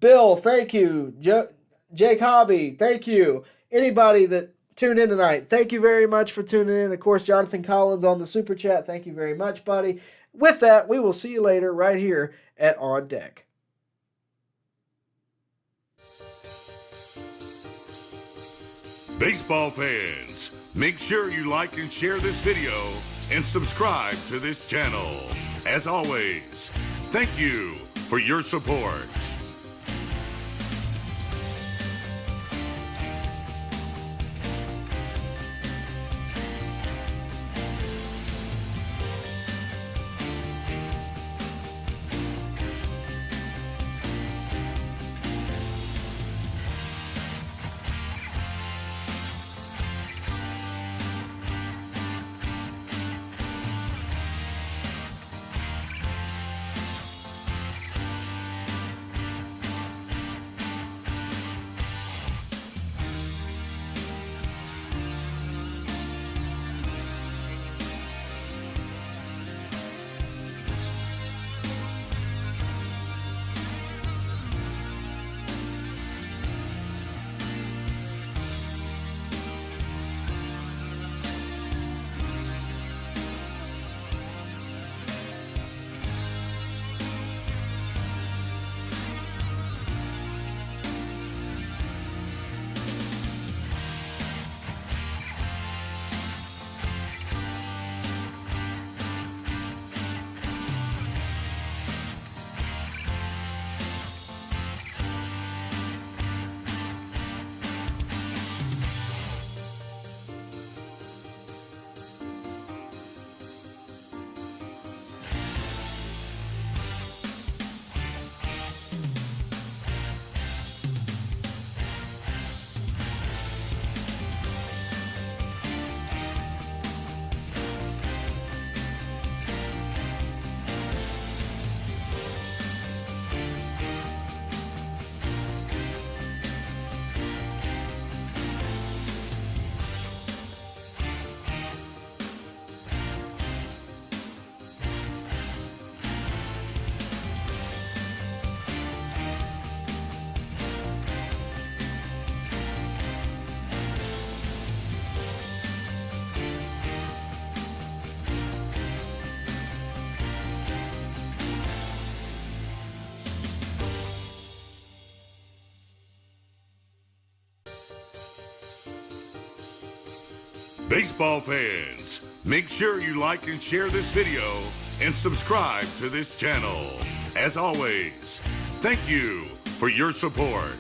Bill, thank you. Jake Hobby, thank you. Anybody that tuned in tonight, thank you very much for tuning in. Of course, Jonathan Collins on the Super Chat, thank you very much, buddy. With that, we will see you later right here at On Deck. Baseball fans, make sure you like and share this video and subscribe to this channel. As always, thank you for your support. Baseball fans, make sure you like and share this video and subscribe to this channel. As always, thank you for your support.